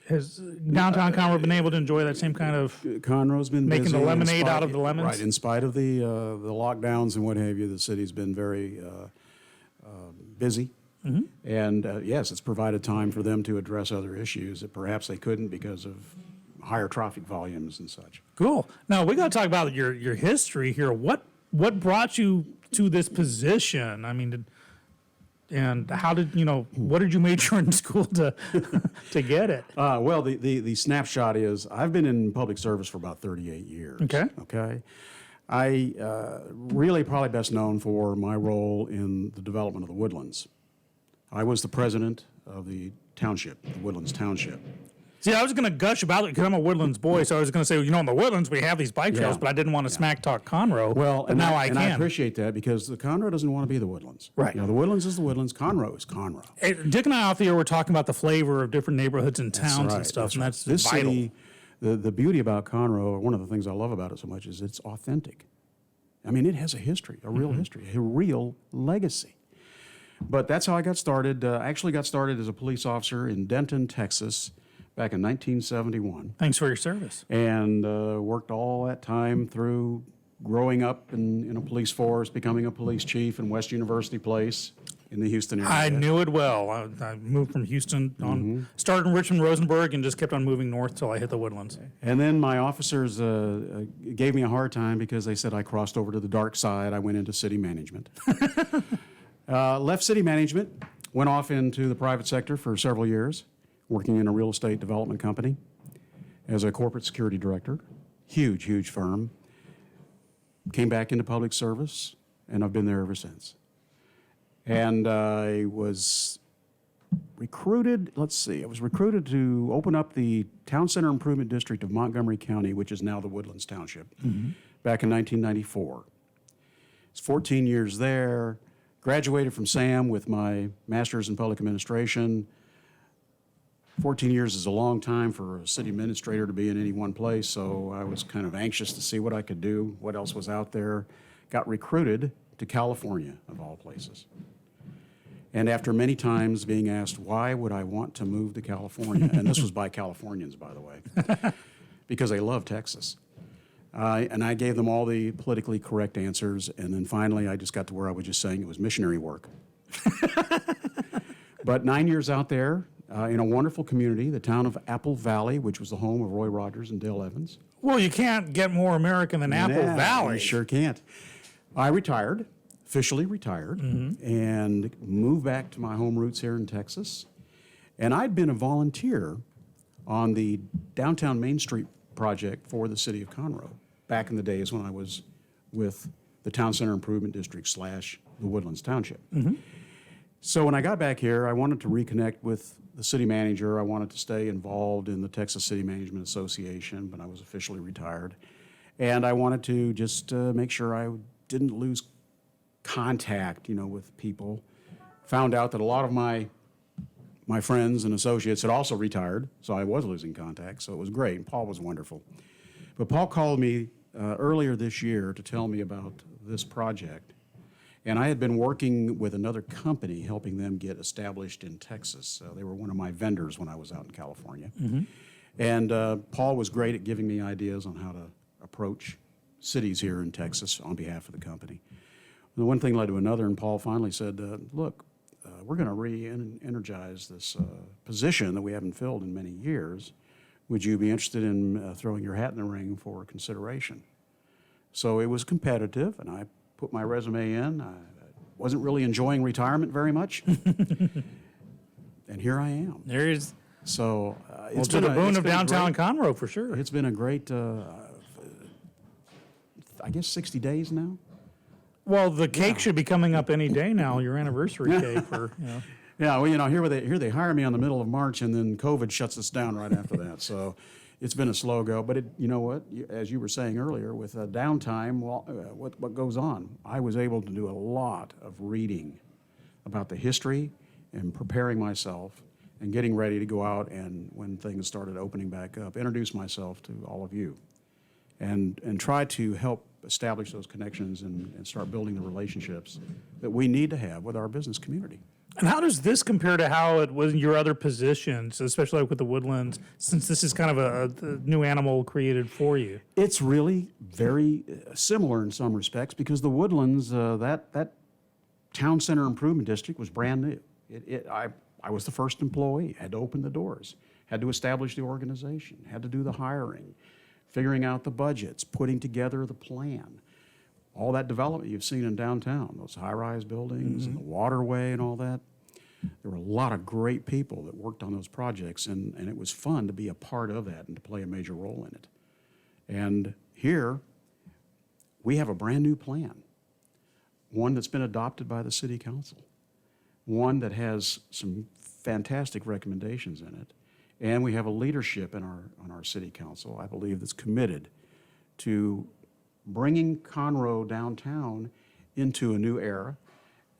has downtown Conroe been able to enjoy that same kind of Conroe's been making busy the in lemonade spite- out of the lemons? Right, in spite of the lockdowns and what have you, the city's been very busy. Mm-hmm. And yes, it's provided time for them to address other issues that perhaps they couldn't because of higher traffic volumes and such. Cool. Now we got to talk about your history here. What brought you to this position? I mean, and how did what did you major in school to get it? Well, the snapshot is I've been in public service for about 38 years. Okay. Okay. I really probably best known for my role in the development of the Woodlands. I was the president of the township, the Woodlands Township. See, I was going to gush about it because I'm a Woodlands boy, so I was going to say, in the Woodlands we have these bike trails, Yeah. but I didn't want to smack talk Conroe. Well, but and now I and can. I appreciate that because the Conroe doesn't want to be the Woodlands. Right. The Woodlands is the Woodlands. Conroe is Conroe. Hey, Dick and I off the air were talking about the flavor of different neighborhoods and towns and stuff, and that's this vital. city. The beauty about Conroe, one of the things I love about it so much, is it's authentic. I mean, it has a history, a real history, a real legacy. But that's how I got started. I actually got started as a police officer in Denton, Texas, back in 1971. Thanks for your service. And worked all that time through growing up in a police force, becoming a police chief in West University Place in the Houston area. I knew it well. I moved from Houston started in Richmond, Rosenberg, and just kept on moving north till I hit the Woodlands. And then my officers gave me a hard time because they said I crossed over to the dark side. I went into city management. Left city management, went off into the private sector for several years, working in a real estate development company as a corporate security director. Huge, huge firm. Came back into public service, and I've been there ever since. And I was recruited, I was recruited to open up the Town Center Improvement District of Montgomery County, which is now the Woodlands Township, back in 1994. It's 14 years there. Graduated from SAM with my master's in public administration. 14 years is a long time for a city administrator to be in any one place, so I was kind of anxious to see what I could do, what else was out there. Got recruited to California, of all places. And after many times being asked, why would I want to move to California? And this was by Californians, by the way, because they love Texas. And I gave them all the politically correct answers, and then finally I just got to where I was just saying it was missionary work. But 9 years out there in a wonderful community, the town of Apple Valley, which was the home of Roy Rogers and Dale Evans. Well, you can't get more American than Apple Yeah, Valley. You sure can't. I retired, officially retired, and moved back to my home roots here in Texas. And I'd been a volunteer on the downtown Main Street project for the city of Conroe back in the days when I was with the Town Center Improvement District / the Woodlands Township. So when I got back here, I wanted to reconnect with the city manager. I wanted to stay involved in the Texas City Management Association, but I was officially retired. And I wanted to just make sure I didn't lose contact, with people. Found out that a lot of my friends and associates had also retired, so I was losing contact, so it was great. And Paul was wonderful. But Paul called me earlier this year to tell me about this project. And I had been working with another company, helping them get established in Texas. They were one of my vendors when I was out in California. And Paul was great at giving me ideas on how to approach cities here in Texas on behalf of the company. And one thing led to another, and Paul finally said, look, we're going to re-energize this position that we haven't filled in many years. Would you be interested in throwing your hat in the ring for consideration? So it was competitive, and I put my resume in. I wasn't really enjoying retirement very much. And here I am. There is. So It's been a boon of downtown Conroe for sure. It's been a great, I guess, 60 days now. Well, the cake should be coming up any day now, your anniversary cake. Yeah, well, here they hire me on the middle of March, and then COVID shuts us down right after that. So it's been a slow go. But you know what? As you were saying earlier, with downtime, what goes on? I was able to do a lot of reading about the history and preparing myself and getting ready to go out and, when things started opening back up, introduce myself to all of you and try to help establish those connections and start building the relationships that we need to have with our business community. And how does this compare to how it was in your other positions, especially like with the Woodlands, since this is kind of a new animal created for you? It's really very similar in some respects because the Woodlands, that town center improvement district was brand new. I was the first employee, had to open the doors, had to establish the organization, had to do the hiring, figuring out the budgets, putting together the plan. All that development you've seen in downtown, those high-rise buildings and the waterway and all that. There were a lot of great people that worked on those projects, and it was fun to be a part of that and to play a major role in it. And here, we have a brand new plan, one that's been adopted by the city council, one that has some fantastic recommendations in it, and we have a leadership on our city council, I believe, that's committed to bringing Conroe downtown into a new era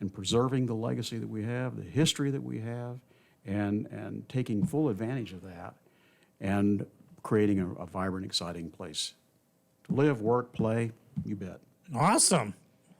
and preserving the legacy that we have, the history that we have, and taking full advantage of that and creating a vibrant, exciting place to live, work, play, you bet. Awesome.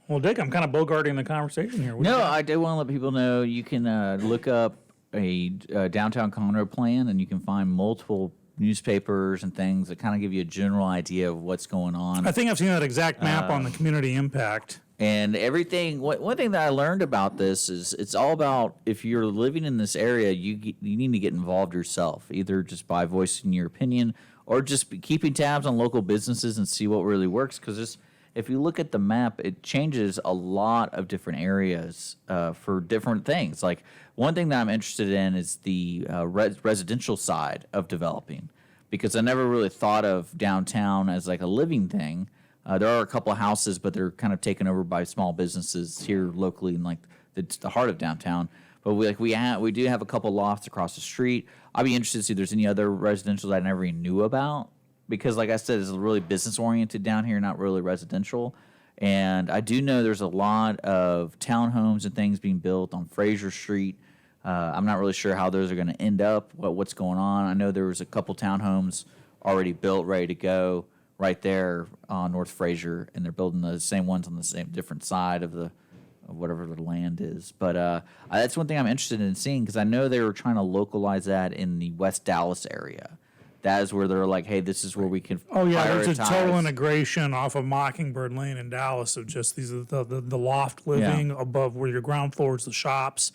Well, Dick, I'm kind of bogarting the conversation here. No, I do want to let people know you can look up a downtown Conroe plan, and you can find multiple newspapers and things that kind of give you a general idea of what's going on. I think I've seen that exact map on the community impact. And everything. One thing that I learned about this is it's all about if you're living in this area, you need to get involved yourself, either just by voicing your opinion or just keeping tabs on local businesses and see what really works. Because if you look at the map, it changes a lot of different areas for different things. Like one thing that I'm interested in is the residential side of developing, because I never really thought of downtown as like a living thing. There are a couple of houses, but they're kind of taken over by small businesses here locally in like the heart of downtown. But we do have a couple lofts across the street. I'd be interested to see if there's any other residentials I never even knew about, because like I said, it's really business oriented down here, not really residential. And I do know there's a lot of townhomes and things being built on Fraser Street. I'm not really sure how those are going to end up, what's going on. I know there was a couple townhomes already built, ready to go right there on North Fraser, and they're building the same ones on the same different side of whatever the land is. But that's one thing I'm interested in seeing, because I know they were trying to localize that in the West Dallas area. That is where they're like, hey, this is where we can there's a total integration off of Mockingbird Lane in Dallas of just these the loft living above where your ground floor is the shops.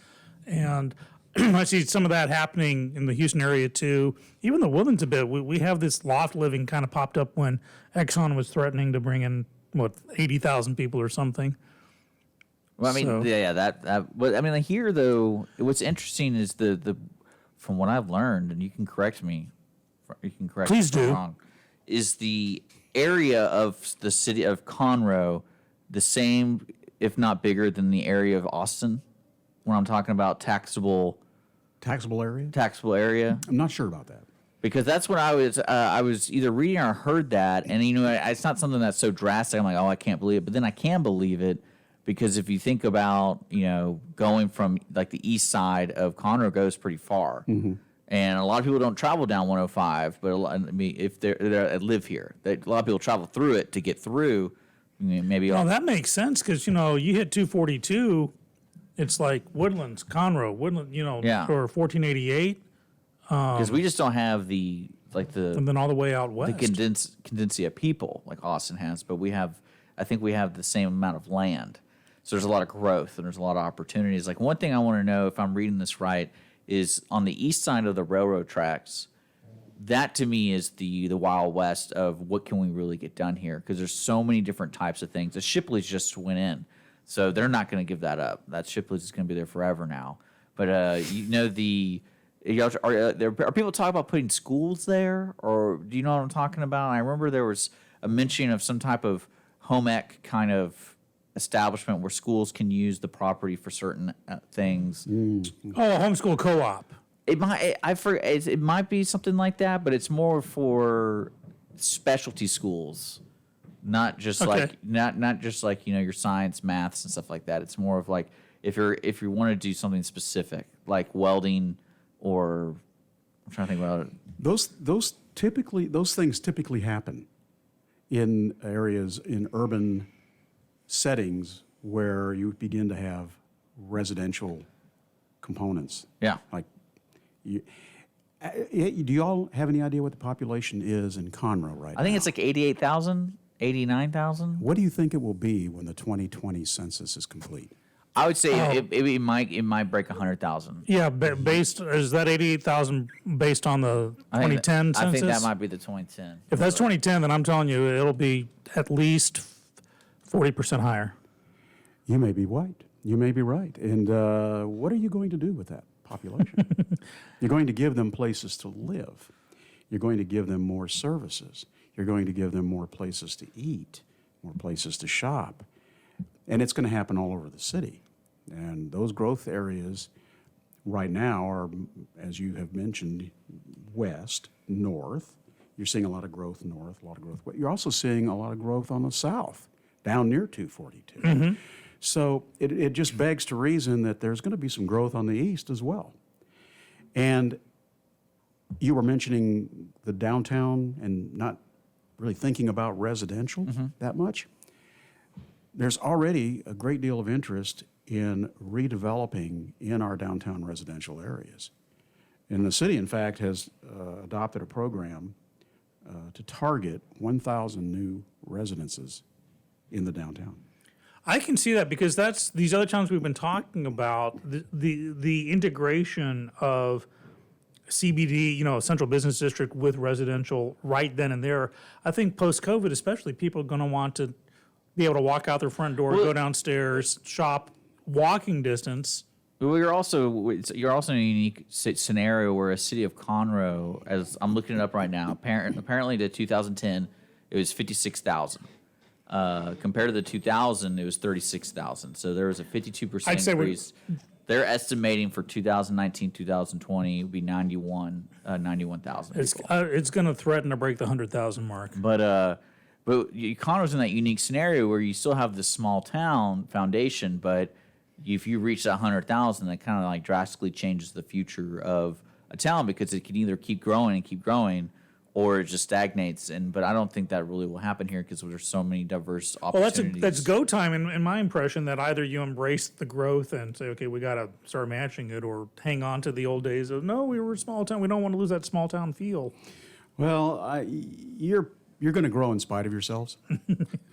And I see some of that happening in the Houston area too. Even the Woodlands a bit. We have this loft living kind of popped up when Exxon was threatening to bring in 80,000 people or something. Well, I mean, But I mean, here though, what's interesting is the from what I've learned, and you can correct me. Please me if I'm do. wrong, is the area of the city of Conroe the same, if not bigger, than the area of Austin? When I'm talking about taxable area. I'm not sure about that. Because that's what I was either reading or heard that, and it's not something that's so drastic. I'm like, oh, I can't believe it, but then I can believe it, because if you think about going from like the east side of Conroe goes pretty far, and a lot of people don't travel down 105, but if they live here, a lot of people travel through it to get through Maybe Oh, that makes sense because, you hit 242, it's like Woodlands, Conroe, Woodland, Yeah. or 1488, because we just don't have the and then all the way out west. condensia of people like Austin has, but I think we have the same amount of land. So there's a lot of growth and there's a lot of opportunities. Like one thing I want to know, if I'm reading this right, is on the east side of the railroad tracks. That to me is the Wild West of what can we really get done here, because there's so many different types of things. The Shipley's just went in, so they're not going to give that up. That Shipley's is going to be there forever now. But are people talking about putting schools there, or do you know what I'm talking about? I remember there was a mention of some type of home ec kind of establishment where schools can use the property for certain things. Oh, a homeschool co-op. It might be something like that, but it's more for specialty schools, not just like not just like your science, maths, and stuff like that. It's more of like if you want to do something specific, like welding, or I'm trying to think about it. Those things typically happen in areas in urban settings where you begin to have residential components. Yeah. Like, do you all have any idea what the population is in Conroe right now? I think it's like 88,000, 89,000. What do you think it will be when the 2020 census is complete? I would say it might break 100,000. Yeah, is that 88,000 based on the 2010 census? I think that might be the 2010. If that's 2010, then I'm telling you it'll be at least 40% higher. You may be right. You may be right. And what are you going to do with that population? You're going to give them places to live. You're going to give them more services. You're going to give them more places to eat, more places to shop. And it's going to happen all over the city. And those growth areas right now are, as you have mentioned, west, north. You're seeing a lot of growth north, a lot of growth west. You're also seeing a lot of growth on the south, down near 242. Mm-hmm. So it just begs to reason that there's going to be some growth on the east as well. And you were mentioning the downtown and not really thinking about residential that much. There's already a great deal of interest in redeveloping in our downtown residential areas. And the city, in fact, has adopted a program to target 1,000 new residences in the downtown. I can see that because that's these other towns we've been talking about, the integration of CBD, central business district with residential right then and there. I think post-COVID especially, people are going to want to be able to walk out their front door, go downstairs, shop, walking distance. Well, you're also in a unique scenario where a city of Conroe, as I'm looking it up right now, apparently to 2010, it was 56,000. Compared to the 2000, it was 36,000. So there was a 52% increase. They're estimating for 2019, 2020, it would be 91,000 people. It's going to threaten to break the 100,000 mark. But Conroe's in that unique scenario where you still have this small town foundation, but if you reach that 100,000, that kind of like drastically changes the future of a town, because it can either keep growing, or it just stagnates. But I don't think that really will happen here because there's so many diverse opportunities. Well, that's go time in my impression, that either you embrace the growth and say, okay, we got to start matching it, or hang on to the old days of, no, we were a small town. We don't want to lose that small town feel. Well, you're going to grow in spite of yourselves.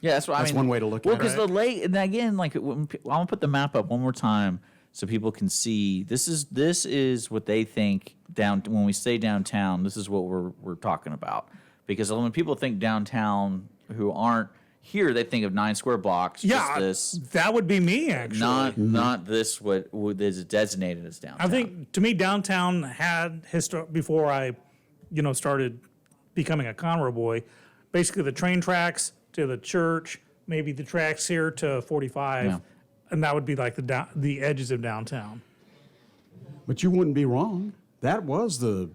Yeah, that's what I mean. That's one way to look at it. Well, because the lake, and again, like I'm gonna put the map up one more time so people can see. This is what they think when we say downtown. This is what we're talking about. Because when people think downtown, who aren't here, they think of 9 square blocks. Yeah, that would be me actually. Not this what is designated as downtown. I think to me, downtown had before I, started becoming a Conroe boy. Basically, the train tracks to the church, maybe the tracks here to 45, and that would be like the edges of downtown. But you wouldn't be wrong. That was the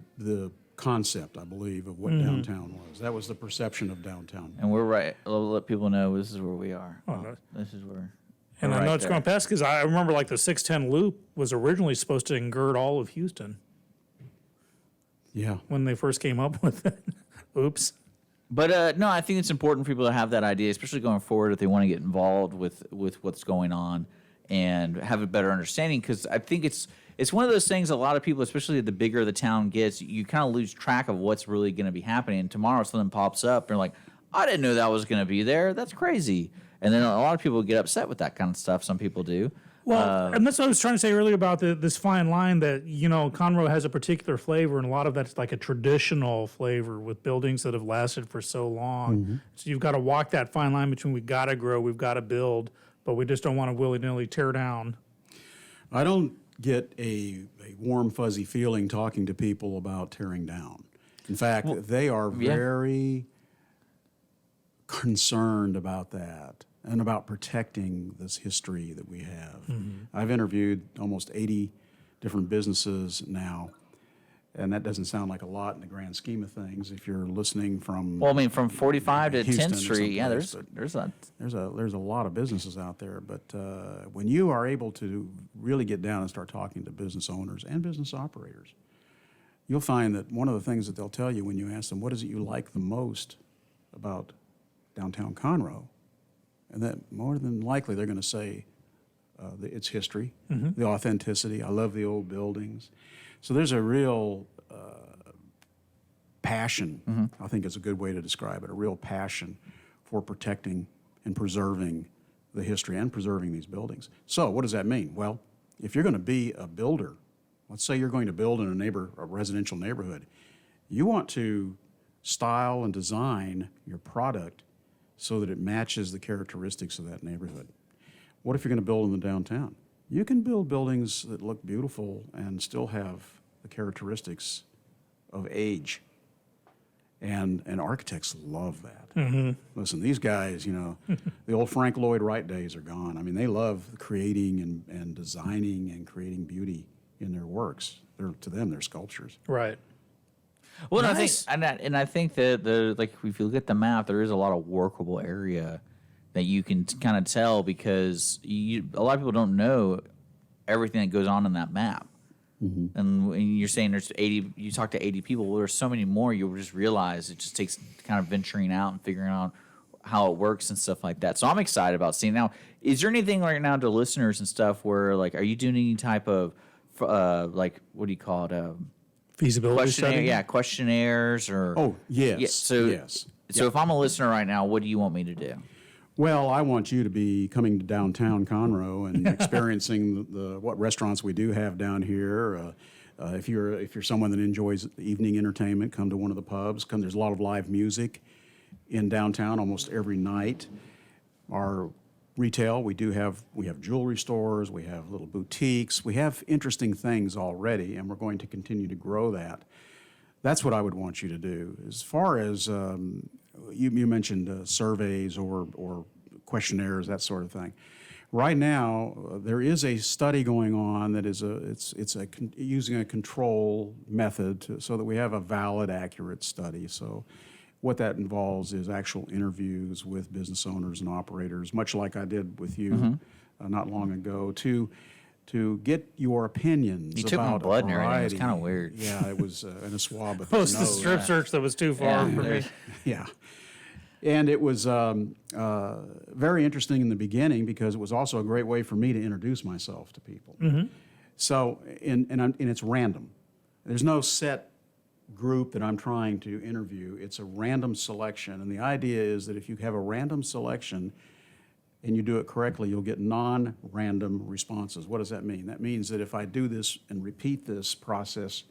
concept, I believe, of what downtown was. That was the perception of downtown. And we're right. I'll let people know this is where we are. No. This is where. And I know it's going past because I remember like the 610 loop was originally supposed to gird all of Houston. Yeah. When they first came up with it. Oops. But no, I think it's important for people to have that idea, especially going forward if they want to get involved with what's going on and have a better understanding. Because I think it's one of those things. A lot of people, especially the bigger the town gets, you kind of lose track of what's really going to be happening. And tomorrow something pops up, and you're like, I didn't know that was going to be there. That's crazy. And then a lot of people get upset with that kind of stuff. Some people do. Well, and that's what I was trying to say earlier about this fine line that, Conroe has a particular flavor, and a lot of that's like a traditional flavor with buildings that have lasted for so long. Mm-hmm. So you've got to walk that fine line between we got to grow, we've got to build, but we just don't want to willy-nilly tear down. I don't get a warm, fuzzy feeling talking to people about tearing down. In fact, they are very concerned about that and about protecting this history that we have. I've interviewed almost 80 different businesses now, and that doesn't sound like a lot in the grand scheme of things. If you're listening from from 45 to Houston 10th or Street, someplace, there's there's a lot of businesses out there. But when you are able to really get down and start talking to business owners and business operators, you'll find that one of the things that they'll tell you when you ask them, what is it you like the most about downtown Conroe? And that more than likely they're going to say its history, the authenticity. I love the old buildings. So there's a real passion, I think is a good way to describe it, a real passion for protecting and preserving the history and preserving these buildings. So what does that mean? Well, if you're going to be a builder, let's say you're going to build in a residential neighborhood, you want to style and design your product so that it matches the characteristics of that neighborhood. What if you're going to build in the downtown? You can build buildings that look beautiful and still have the characteristics of age. And architects love that. Listen, these guys, the old Frank Lloyd Wright days are gone. I mean, they love creating and designing and creating beauty in their works. To them, they're sculptures. Right. Well, Nice. I think that like if you look at the map, there is a lot of workable area that you can kind of tell because a lot of people don't know everything that goes on in that map. And when you're saying there's 80, you talk to 80 people. Well, there's so many more. You'll just realize it just takes kind of venturing out and figuring out how it works and stuff like that. So I'm excited about seeing. Now, is there anything right now to listeners and stuff where like, are you doing any type of like what do you call it? Feasibility study? Questionnaires or yes. So if I'm a listener right now, what do you want me to do? Well, I want you to be coming to downtown Conroe and experiencing what restaurants we do have down here. If you're someone that enjoys evening entertainment, come to one of the pubs. There's a lot of live music in downtown almost every night. Our retail, we have jewelry stores, we have little boutiques, we have interesting things already, and we're going to continue to grow that. That's what I would want you to do. As far as you mentioned surveys or questionnaires, that sort of thing. Right now, there is a study going on that is using a control method so that we have a valid, accurate study. So what that involves is actual interviews with business owners and operators, much like I did with you not long ago, to get your opinions You took my about blood a and everything. It was variety. kind of weird. Yeah, it was in a swab of Post the the nose. strip search that was too far for me. Yeah. And it was very interesting in the beginning because it was also a great way for me to introduce myself to people. So, and it's random. There's no set group that I'm trying to interview. It's a random selection. And the idea is that if you have a random selection and you do it correctly, you'll get non-random responses. What does that mean? That means that if I do this and repeat this process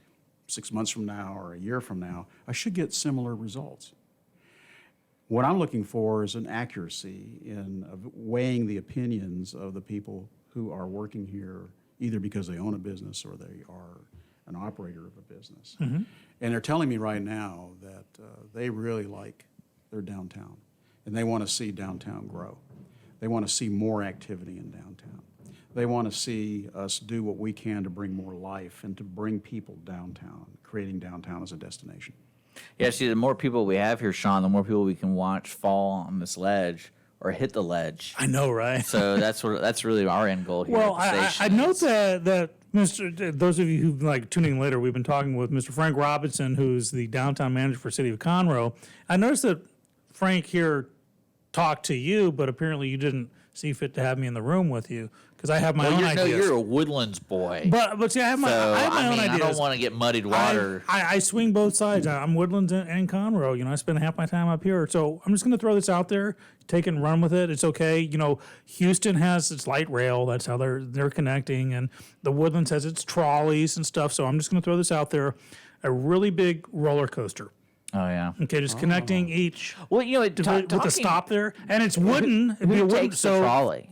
6 months from now or a year from now, I should get similar results. What I'm looking for is an accuracy in weighing the opinions of the people who are working here, either because they own a business or they are an operator of a business. And they're telling me right now that they really like their downtown, and they want to see downtown grow. They want to see more activity in downtown. They want to see us do what we can to bring more life and to bring people downtown, creating downtown as a destination. Yeah, see, the more people we have here, Sean, the more people we can watch fall on this ledge or hit the ledge. I know, right? So that's really our end goal here. Well, at the I station. note that Those of you who like tuning later, we've been talking with Mr. Frank Robinson, who's the downtown manager for City of Conroe. I noticed that Frank here talked to you, but apparently you didn't see fit to have me in the room with you because I have my own ideas. You're a Woodlands boy. But see, I have my own ideas. I don't want to get muddied water. I swing both sides. I'm Woodlands and Conroe. You know, I spend half my time up here. So I'm just going to throw this out there, take it and run with it. It's okay. You know, Houston has its light rail. That's how they're connecting. And the Woodlands has its trolleys and stuff. So I'm just going to throw this out there. A really big roller coaster. Oh, yeah. Okay, just connecting each. Well, you know, with the stop there. And it's wooden. It'd be a wooden, takes the trolley?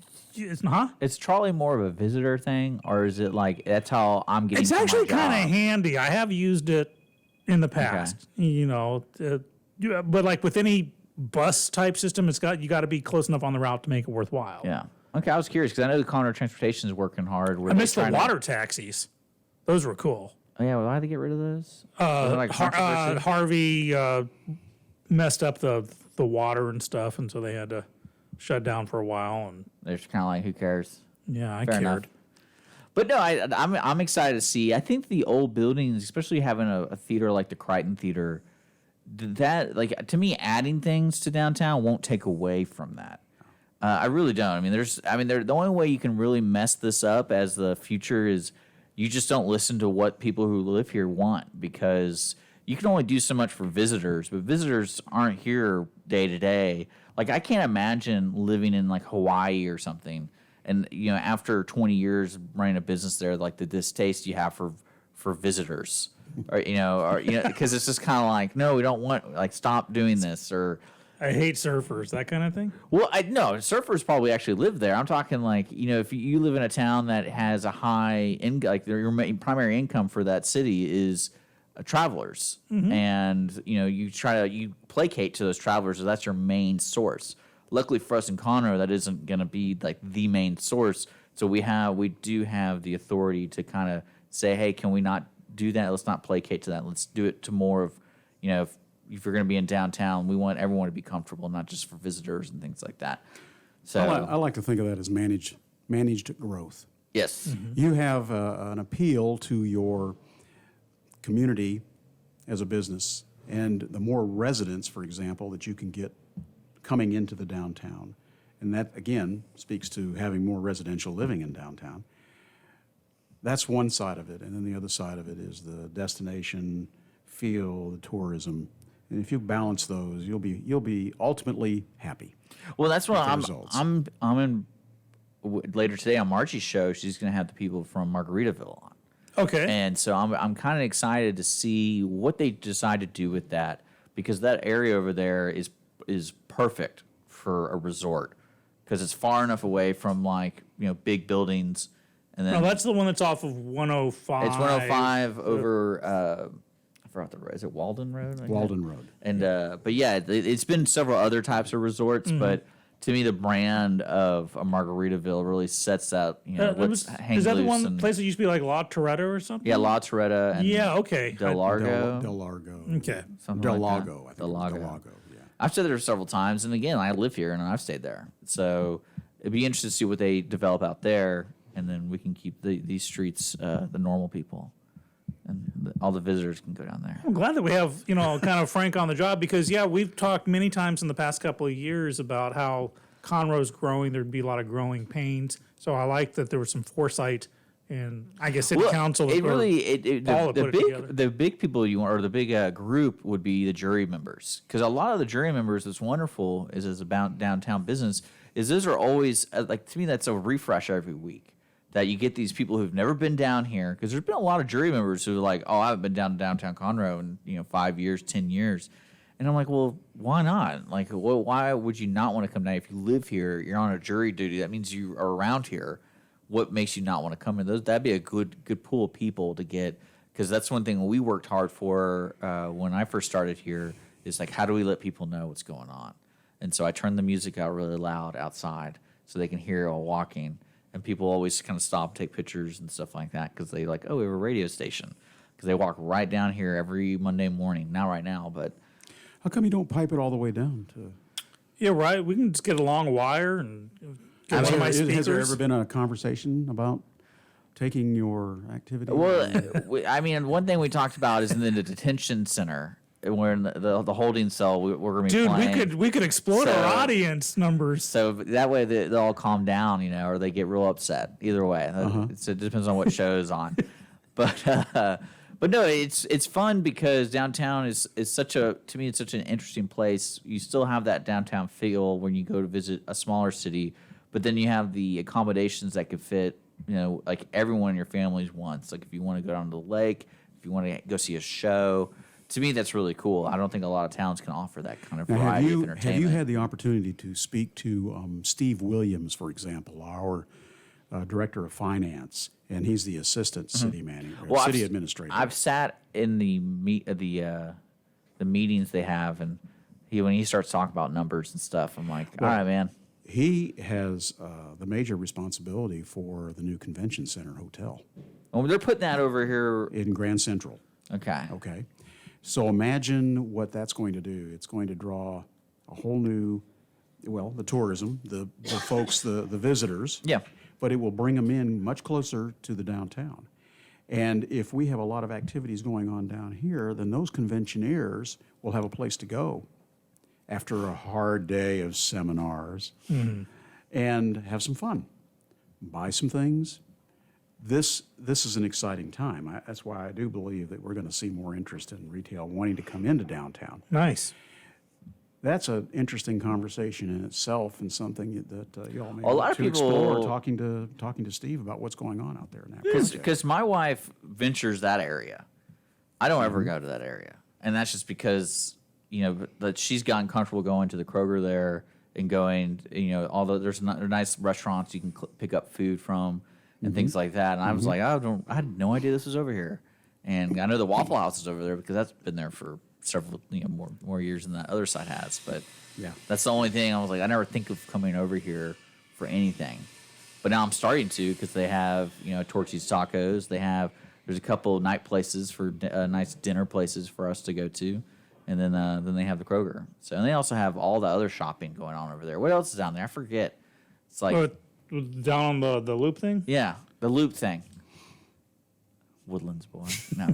Huh? Is trolley more of a visitor thing, or is it like that's how I'm getting? It's to my actually kind job? of handy. I have used it in the past. You know, but like with any bus type system, you got to be close enough on the route to make it worthwhile. Yeah. Okay, I was curious because I know the Conroe Transportation is working hard. I missed the water taxis. Those were cool. Oh yeah, why did they get rid of those? Was it like controversy? Harvey messed up the water and stuff, and so they had to shut down for a while. And They're just kind of like, who cares? yeah, I Fair cared. enough. But no, I'm excited to see. I think the old buildings, especially having a theater like the Crichton Theater, that like to me, adding things to downtown won't take away from that. I really don't. I mean, the only way you can really mess this up as the future is you just don't listen to what people who live here want, because you can only do so much for visitors, but visitors aren't here day to day. Like I can't imagine living in like Hawaii or something, and you know, after 20 years running a business there, like the distaste you have for visitors, or because it's just kind of like, no, we don't want, like, stop doing this, or I hate surfers, that kind of thing. well, no, surfers probably actually live there. I'm talking like, you know, if you live in a town that has a high like your primary income for that city is travelers, and you know, you placate to those travelers, so that's your main source. Luckily for us in Conroe, that isn't going to be like the main source. So we do have the authority to kind of say, hey, can we not do that? Let's not placate to that. Let's do it to more of, you know, if you're going to be in downtown, we want everyone to be comfortable, not just for visitors and things like that. So I like to think of that as managed growth. yes, You have an appeal to your community as a business, and the more residents, for example, that you can get coming into the downtown, and that, again, speaks to having more residential living in downtown. That's one side of it, and then the other side of it is the destination feel, the tourism. And if you balance those, you'll be ultimately happy. well, that's what the results. I'm in later today on Margie's show. She's going to have the people from Margaritaville on. Okay. And so I'm kind of excited to see what they decide to do with that, because that area over there is perfect for a resort, because it's far enough away from, like, you know, big buildings. And then No, that's the one that's off of 105. it's 105 over I forgot the road. Is it Walden Road? I guess? Walden Road. And but yeah, it's been several other types of resorts, but to me, the brand of a Margaritaville really sets out, you know, what's hang is that the loose one and place that used to be like La Toretta or something? yeah, La Toretta and Yeah, okay. Del Largo. Del Largo. Okay. something Del like that. Lago, I think. Del it was Lago. Del Lago, yeah. I've stayed there several times, and again, I live here and I've stayed there. So it'd be interesting to see what they develop out there, and then we can keep these streets the normal people, and all the visitors can go down there. I'm glad that we have, you know, kind of Frank on the job, because, yeah, we've talked many times in the past couple of years about how Conroe's growing. There'd be a lot of growing pains. So I like that there was some foresight, and I guess city council. It or really Paul the had put it together. big people you want, or the big group would be the jury members, because a lot of the jury members, what's wonderful is about downtown business is those are always like, to me, that's a refresh every week, that you get these people who've never been down here, because there's been a lot of jury members who are like, oh, I haven't been down to downtown Conroe in, you know, 5 years, 10 years. And I'm like, well, why not? Like, well, why would you not want to come down? If you live here, you're on a jury duty. That means you are around here. What makes you not want to come in? That'd be a good pool of people to get, because that's one thing we worked hard for when I first started here, is like, how do we let people know what's going on? And so I turned the music out really loud outside so they can hear it while walking. And people always kind of stop, take pictures and stuff like that, because they like, oh, we have a radio station. Because they walk right down here every Monday morning. Not right now, but How come you don't pipe it all the way down to? Yeah, right. We can just get a long wire and get one of my Has there speakers. ever been a conversation about taking your activity? Well, I mean, one thing we talked about is in the detention center, where in the holding cell we're going to be Dude, playing. we could explode our So- audience numbers. So that way they'll all calm down, or they get real upset. Either way, so it depends on what show is on. But no, it's fun because downtown is such to me it's such an interesting place. You still have that downtown feel when you go to visit a smaller city, but then you have the accommodations that could fit, like everyone in your family's wants. Like if you want to go down to the lake, if you want to go see a show. To me, that's really cool. I don't think a lot of towns can offer that kind of Now, variety of entertainment. have you had the opportunity to speak to Steve Williams, for example, our director of finance, and he's the assistant city manager, city administrator? I've sat in the meetings they have, and when he starts talking about numbers and stuff, I'm like, all right, man. He has the major responsibility for the new convention center hotel Well, they're putting that over here. in Grand Central. Okay. Okay. So imagine what that's going to do. It's going to draw a whole new, the tourism, the folks, the visitors. Yeah. But it will bring them in much closer to the downtown. And if we have a lot of activities going on down here, then those conventioneers will have a place to go after a hard day of seminars and have some fun, buy some things. This is an exciting time. That's why I do believe that we're going to see more interest in retail wanting to come into downtown. Nice. That's an interesting conversation in itself, and something that y'all may A lot want of to people- explore. Talking to Steve about what's going on out there in that project. Because my wife ventures that area. I don't ever go to that area. And that's just because, that she's gotten comfortable going to the Kroger there and going, although there's nice restaurants you can pick up food from and things like that. And I was like, I had no idea this was over here. And I know the Waffle House is over there because that's been there for several, more years than that other side has. But Yeah. that's the only thing I was like, I never think of coming over here for anything. But now I'm starting to because they have, Torchy's Tacos. There's a couple night places for nice dinner places for us to go to. And then they have the Kroger. So, and they also have all the other shopping going on over there. What else is down there? I forget. It's like, Down on the loop thing? yeah, the loop thing. Woodlands, boy. No.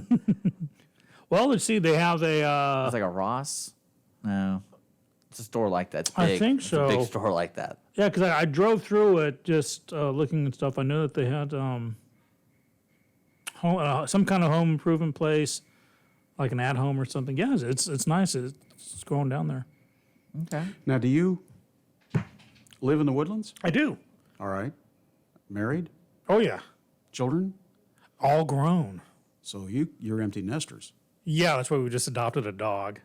Well, let's see. They have a. It's like a Ross? No. It's a store like that. It's I big. think It's a big so. store like that. Yeah, because I drove through it just looking at stuff. I knew that they had some kind of home improvement place, like an at-home or something. Yeah, it's nice. It's going down there. Okay. Now, do you live in the Woodlands? I do. All right. Married? Oh, yeah. Children? All grown. So you're empty nesters. Yeah, that's why we just adopted a dog.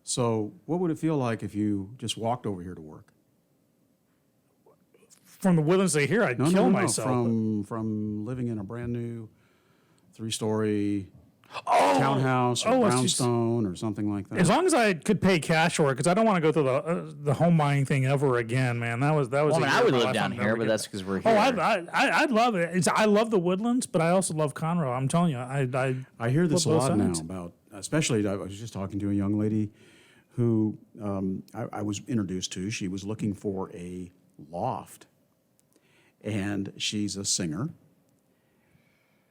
So what would it feel like if you just walked over here to work? From the Woodlands to here, I'd kill myself. From living in a brand new 3-story townhouse or brownstone or something like that. As long as I could pay cash for it, because I don't want to go through the home buying thing ever again, man. That was. Well, I mean, a I year would of my live life down I'll here, never but get that's back. because we're Oh, here. I'd love it. I love the Woodlands, but I also love Conroe. I'm telling you, I I hear this a love both lot now sides. about, especially I was just talking to a young lady who I was introduced to. She was looking for a loft, and she's a singer.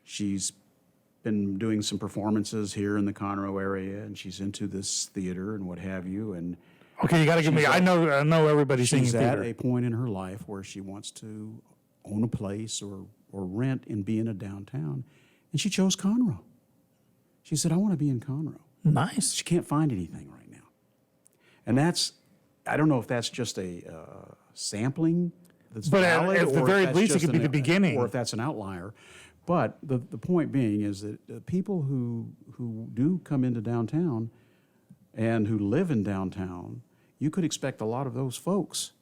She's been doing some performances here in the Conroe area, and she's into this theater and what have you. And Okay, you got to give me. I know everybody's singing she's at theater. a point in her life where she wants to own a place or rent and be in a downtown, and she chose Conroe. She said, "I want to be in Conroe." Nice. She can't find anything right now, and I don't know if that's just a sampling that's But valid, at the or if very that's least, it just could be the beginning. or if that's an outlier. But the point being is that people who do come into downtown and who live in downtown, you could expect a lot of those folks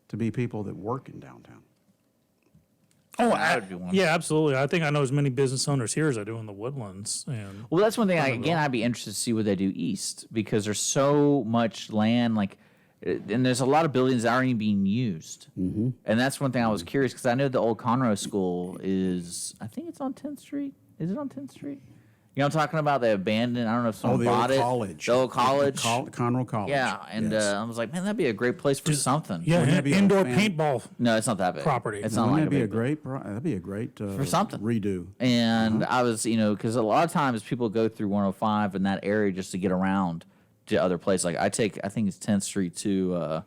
to be people that work in downtown. Oh, That would be one. yeah, absolutely. I think I know as many business owners here as I do in the Woodlands. And Well, that's one thing. I'd be interested to see what they do east because there's so much land, and there's a lot of buildings that aren't even being used. Mm-hmm. And that's one thing I was curious because I know the old Conroe School is, I think it's on 10th Street. Is it on 10th Street? You know what I'm talking about? They abandoned. I don't know if someone the bought old it. college. The old college. Conroe College. Yeah, and Yes. I was like, man, that'd be a great place for something. Yeah, Wouldn't that be a indoor fan- paintball. No, it's not that big. Property. It's not Wouldn't like that a be a big great? That'd be a great for something. redo. And I was, because a lot of times people go through 105 in that area just to get around to other places. Like I think it's 10th Street to,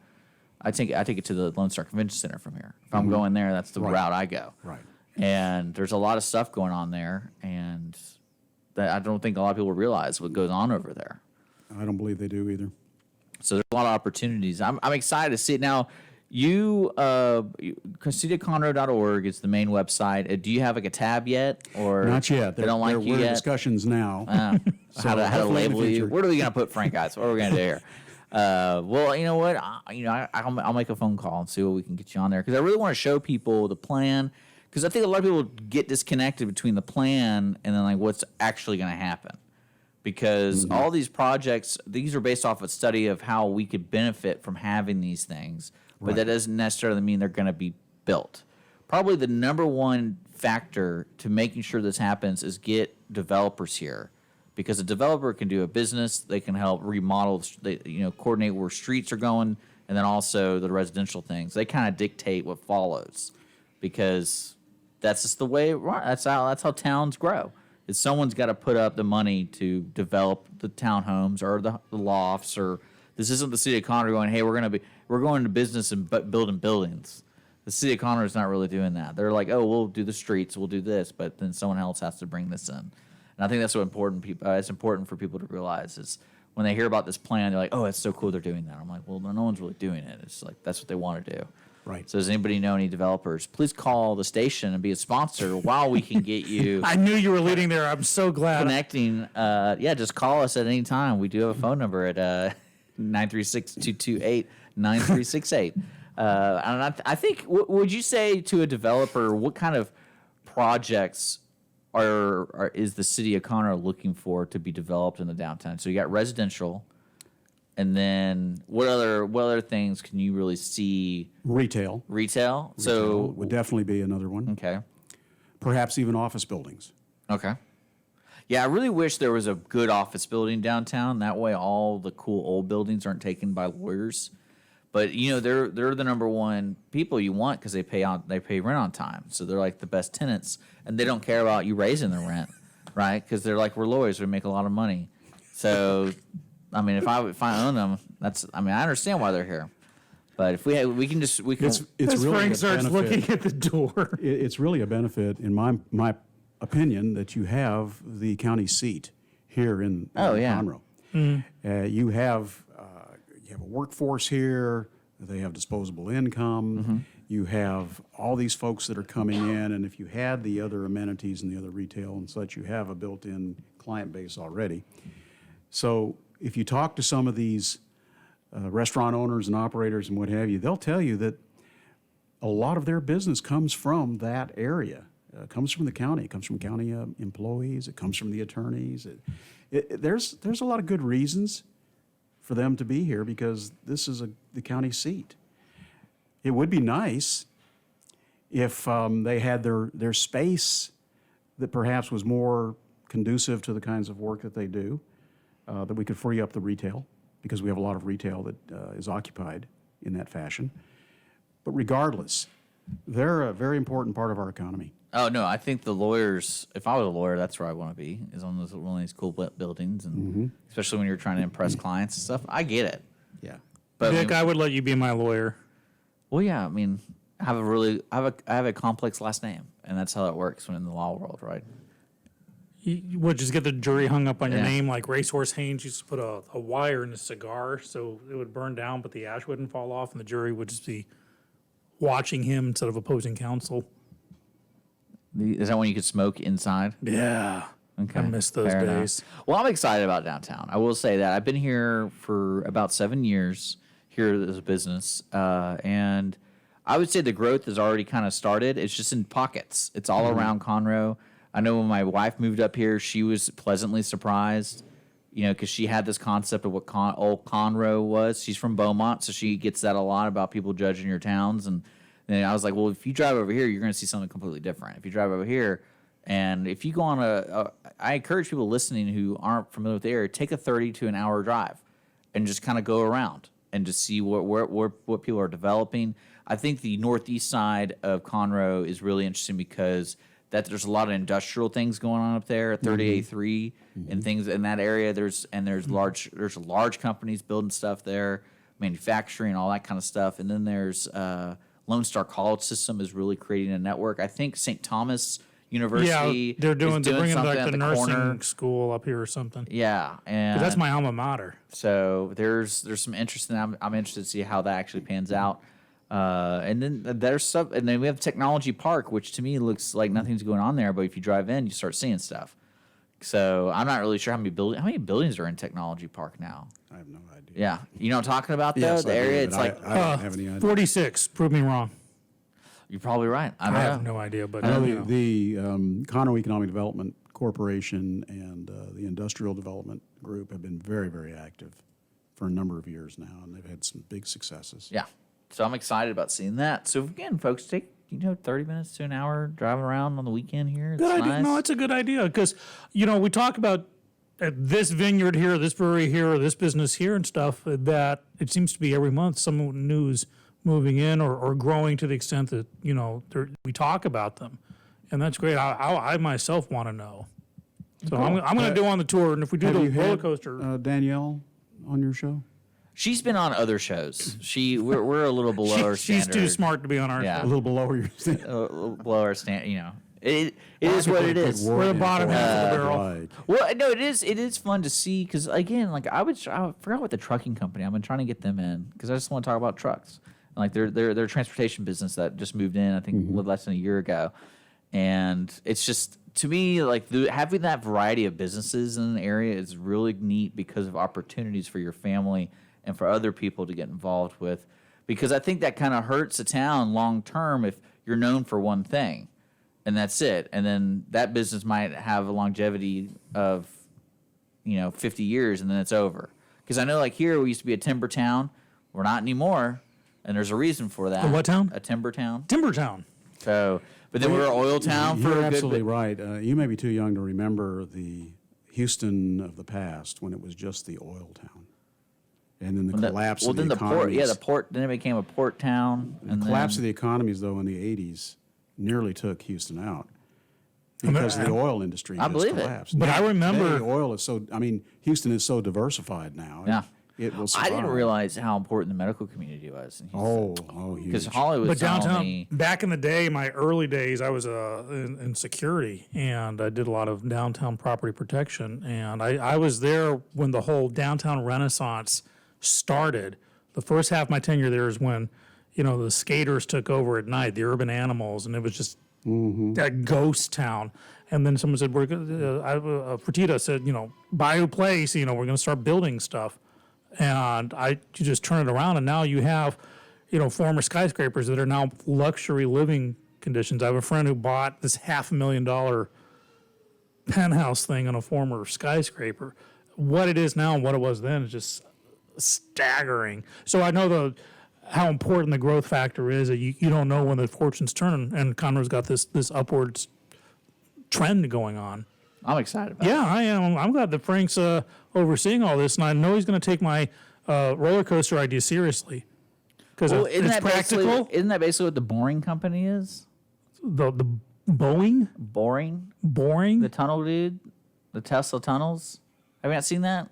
I take it to the Lone Star Convention Center from here. If I'm going there, that's the route I go. Right. And there's a lot of stuff going on there, and that I don't think a lot of people realize what goes on over there. I don't believe they do either. So there's a lot of opportunities. I'm excited to see it. Now, cityofconroe.org is the main website. Do you have like a tab yet, or Not yet. They don't like you we're in yet. discussions now. How to hopefully in the label you? future. What are we gonna put, Frank? Guys, what are we gonna do here? Well, you know what? I'll make a phone call and see what we can get you on there, because I really want to show people the plan. Because I think a lot of people get disconnected between the plan and then like what's actually going to happen. Because all these projects, these are based off a study of how we could benefit from having these things, but that doesn't necessarily mean they're going to be built. Probably the number one factor to making sure this happens is get developers here, because a developer can do a business, they can help remodel, coordinate where streets are going, and then also the residential things. They kind of dictate what follows, because that's just the way it runs. That's how towns grow. Is someone's got to put up the money to develop the townhomes or the lofts, or this isn't the city of Conroe going, hey, we're going into business and building buildings. The city of Conroe is not really doing that. They're like, oh, we'll do the streets, we'll do this, but then someone else has to bring this in. And I think that's what it's important for people to realize is when they hear about this plan, they're like, oh, it's so cool they're doing that. I'm like, well, no one's really doing it. It's like that's what they want to do. Right. So does anybody know any developers? Please call the station and be a sponsor while we can get you I knew you were leading there. I'm so glad. connecting. Just call us at any time. We do have a phone number at 936-228-9368. And I think, would you say to a developer, what kind of projects is the city of Conroe looking for to be developed in the downtown? So you got residential. And then what other things can you really see? Retail. Retail? So would definitely be another one. Okay. Perhaps even office buildings. Okay. Yeah, I really wish there was a good office building downtown. That way all the cool old buildings aren't taken by lawyers. But they're the number one people you want because they pay rent on time. So they're like the best tenants, and they don't care about you raising the rent, right? Because they're like, we're lawyers, we make a lot of money. So I mean, if I own them, I understand why they're here, but if we can. It's As really Frank a starts benefit. looking at the door. It's really a benefit, in my opinion, that you have the county seat here in Conroe. You have a workforce here. They have disposable income. You have all these folks that are coming in, and if you had the other amenities and the other retail and such, you have a built-in client base already. So if you talk to some of these restaurant owners and operators and what have you, they'll tell you that a lot of their business comes from that area. It comes from the county. It comes from county employees. It comes from the attorneys. There's a lot of good reasons for them to be here because this is the county seat. It would be nice if they had their space that perhaps was more conducive to the kinds of work that they do. That we could free up the retail, because we have a lot of retail that is occupied in that fashion. But regardless, they're a very important part of our economy. Oh, no, I think the lawyers, if I was a lawyer, that's where I want to be, is on one of these cool buildings, and especially when you're trying to impress clients and stuff. I get it. Yeah. But Dick, I would let you be my lawyer. well, yeah, I have a complex last name, and that's how it works when in the law world, right? You would just get the jury hung up on your Yeah. name, like Racehorse Haynes used to put a wire in a cigar so it would burn down, but the ash wouldn't fall off, and the jury would just be watching him instead of opposing counsel. Is that when you could smoke inside? Yeah. Okay. I miss those Fair enough. days. Well, I'm excited about downtown. I will say that. I've been here for about 7 years, here as a business, and I would say the growth has already kind of started. It's just in pockets. It's all around Conroe. I know when my wife moved up here, she was pleasantly surprised, because she had this concept of what old Conroe was. She's from Beaumont, so she gets that a lot about people judging your towns. And I was like, well, if you drive over here, you're going to see something completely different. If you drive over here, And if you go on I encourage people listening who aren't familiar with the area, take a 30 to an hour drive and just kind of go around and just see what people are developing. I think the northeast side of Conroe is really interesting because there's a lot of industrial things going on up there, 30A3 and things in that area. There's large companies building stuff there, manufacturing, all that kind of stuff. And then there's Lone Star College System is really creating a network. I think St. Thomas University. They're bringing something back at the nursing corner. school up here or something. Yeah, 'Cause and that's my alma mater. So there's some interest in that. I'm interested to see how that actually pans out. And then there's stuff, and then we have Technology Park, which to me looks like nothing's going on there. But if you drive in, you start seeing stuff. So I'm not really sure how many buildings are in Technology Park now. I have no idea. Yeah, you know what I'm talking about though. Yes, The I do, area, but it's like I don't have any idea. 46. Prove me wrong. you're probably right. I I don't have know. no idea, but I know you know. the Conroe Economic Development Corporation and the Industrial Development Group have been very, very active for a number of years now, and they've had some big successes. Yeah, so I'm excited about seeing that. So again, folks, take 30 minutes to an hour driving around on the weekend here. It's Good idea. nice. No, it's a good idea because, we talk about this vineyard here, this brewery here, or this business here and stuff, that it seems to be every month some news moving in or growing to the extent that, we talk about them. And that's great. I myself want to know. So I'm going to do on the tour, and if we do Have the you roller had coaster. Danielle on your show? She's been on other shows. We're a little below her She's standard. too smart to be on our Yeah. A show. little below your standard. Below our standard. It is what it is. We're the bottom half of the barrel. Right. Well, no, it is. It is fun to see because again, like I forgot what the trucking company. I've been trying to get them in because I just want to talk about trucks. And like they're a transportation business that just moved in. I think less than a year ago, and it's just to me like having that variety of businesses in an area is really neat because of opportunities for your family and for other people to get involved with. Because I think that kind of hurts a town long term if you're known for one thing. And that's it. And then that business might have a longevity of, 50 years, and then it's over. Because I know, like here, we used to be a timber town. We're not anymore, and there's a reason for that. A what town? A timber town. Timbertown. So, but then we were an oil town for You're a good absolutely bit. right. You may be too young to remember the Houston of the past when it was just the oil town. And then the collapse of the then economies. port. Yeah, the port. Then it became a port town. The And collapse then, of the economies, though, in the 80s nearly took Houston out because the oil industry I has believe it. collapsed. But I remember- Today, oil is Houston is so diversified now. Yeah. It will survive. I didn't realize how important the medical community was in Houston. huge. Because Hollywood But was telling downtown, me. back in the day, my early days, I was in security, and I did a lot of downtown property protection. And I was there when the whole downtown renaissance started. The first half of my tenure there is when, the skaters took over at night, the urban animals, and it was just that ghost town. And then someone said, Fertitta said, Bayou Place, we're going to start building stuff. And you just turn it around, and now you have, former skyscrapers that are now luxury living conditions. I have a friend who bought this $500,000 penthouse thing on a former skyscraper. What it is now and what it was then is just staggering. So I know how important the growth factor is. That you don't know when the fortunes turn, and Conroe's got this upwards trend going on. I'm excited about it. Yeah, I am. I'm glad that Frank's overseeing all this, and I know he's going to take my roller coaster idea seriously because Well, it's practical. Isn't that basically what the Boring Company is? The Boeing Boring? boring. The tunnel dude? The Tesla tunnels? Have you not seen that?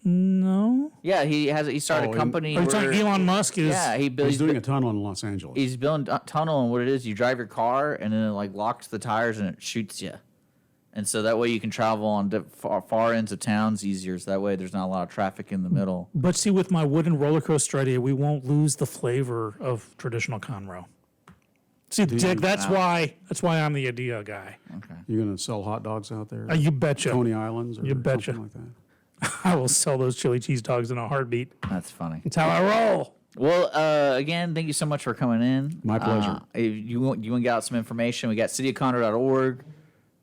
No, Yeah, he started a company. are you talking where- Elon Musk is? Yeah, He's doing a tunnel in Los Angeles. he's building a tunnel, and what it is, you drive your car, and then it like locks the tires and it shoots you. And so that way you can travel on far ends of towns easier. So that way there's not a lot of traffic in the middle. But see, with my wooden roller coaster idea, we won't lose the flavor of traditional Conroe. See, Dick, that's why I'm the idea guy. You're going to sell hot dogs out there? You betcha. Coney Islands or You betcha. something like that? I will sell those chili cheese dogs in a heartbeat. That's funny. It's how I roll. Well, again, thank you so much for coming in. My pleasure. If you want to get out some information, we got cityofconroe.org.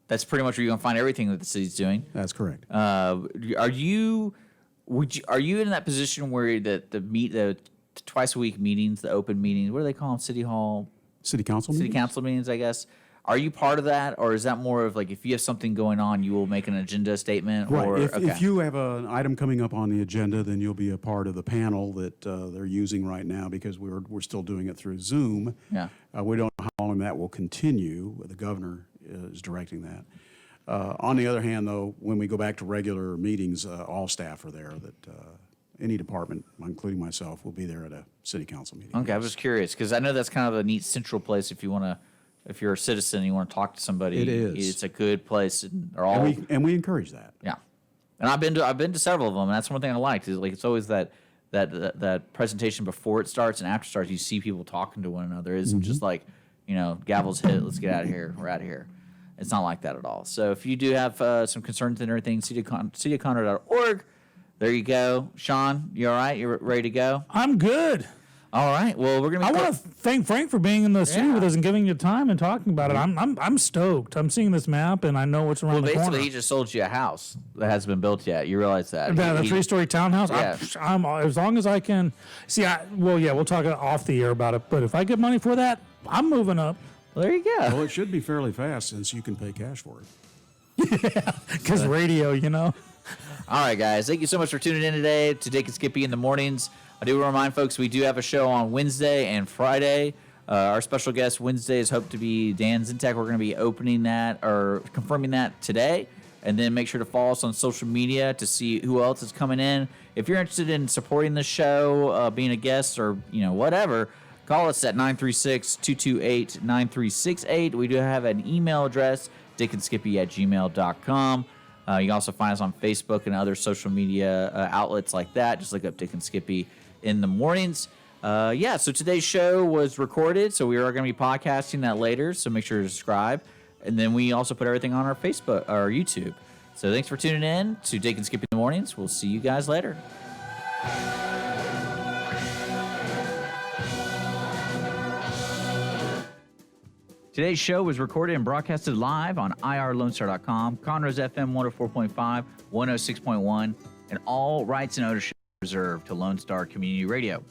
That's pretty much where you're going to find everything that the city's doing. That's correct. Are you in that position where the twice a week meetings, the open meetings, what do they call them? City Hall, City council City meetings? council meetings, I guess. Are you part of that, or is that more of like if you have something going on, you will make an agenda statement? Right. Or If you have an item coming up on the agenda, then you'll be a part of the panel that they're using right now because we're still doing it through Zoom. Yeah. We don't know how long that will continue. The governor is directing that. On the other hand, though, when we go back to regular meetings, all staff are there. That any department, including myself, will be there at a city council meeting. Okay, I was curious because I know that's kind of a neat central place if you want to. If you're a citizen and you want to talk to somebody, It is. It's a good place. And they're all And we encourage that. yeah. And I've been to several of them, and that's one thing I liked is like it's always that presentation before it starts and after it starts. You see people talking to one another. It's just like gavels hit. Let's get out of here. We're out of here. It's not like that at all. So if you do have some concerns and everything, cityofconroe.org. There you go, Sean. You all right? You're ready to go? I'm good. All right. Well, we're gonna. I want to thank Frank for being in the studio Yeah. with us and giving you time and talking about it. I'm stoked. I'm seeing this map and I know what's around the Basically, corner. he just sold you a house that hasn't been built yet. You realize that? The He- 3-story townhouse. Yeah. I'm as long as I can. See, we'll talk off the air about it. But if I get money for that, I'm moving up. Well, there you go. Well, it should be fairly fast since you can pay cash for it. Because radio, All right, guys. Thank you so much for tuning in today to Dick and Skippy in the mornings. I do want to remind folks we do have a show on Wednesday and Friday. Our special guest Wednesday is hoped to be Dan Zintek. We're going to be opening that or confirming that today. And then make sure to follow us on social media to see who else is coming in. If you're interested in supporting the show, being a guest or whatever, call us at 936-228-9368. We do have an email address, dickandskippy@gmail.com. You can also find us on Facebook and other social media outlets like that. Just look up Dick and Skippy in the mornings. So today's show was recorded, so we are going to be podcasting that later, so make sure to subscribe. And then we also put everything on our Facebook, our YouTube. So thanks for tuning in to Dick and Skippy in the mornings. We'll see you guys later. Today's show was recorded and broadcasted live on irlonestar.com, Conroe's FM 104.5, 106.1, and all rights and ownership reserved to Lone Star Community Radio.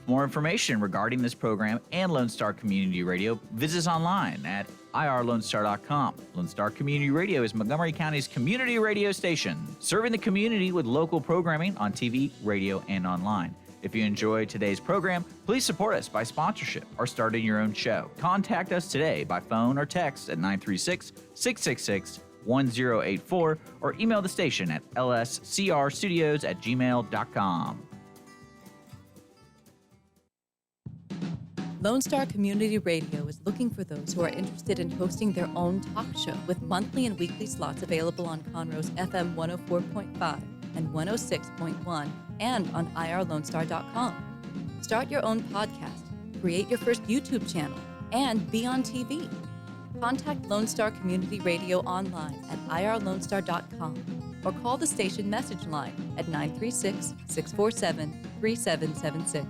For more information regarding this program and Lone Star Community Radio, visit us online at irlonestar.com. Lone Star Community Radio is Montgomery County's community radio station, serving the community with local programming on TV, radio, and online. If you enjoyed today's program, please support us by sponsorship or starting your own show. Contact us today by phone or text at 936-666-1084 or email the station at lscrstudios@gmail.com. Lone Star Community Radio is looking for those who are interested in hosting their own talk show with monthly and weekly slots available on Conroe's FM 104.5 and 106.1 and on irlonestar.com. Start your own podcast, create your first YouTube channel, and be on TV. Contact Lone Star Community Radio online at irlonestar.com or call the station message line at 936-647-3776.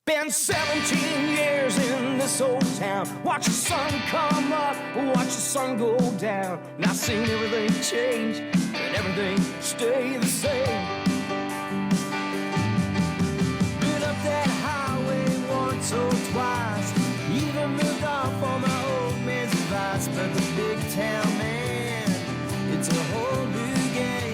Been 17 years in this old town. Watch the sun come up, watch the sun go down. And I've seen everything change and everything stay the same. Been up that highway once or twice. Even moved off on my old man's advice. But the big town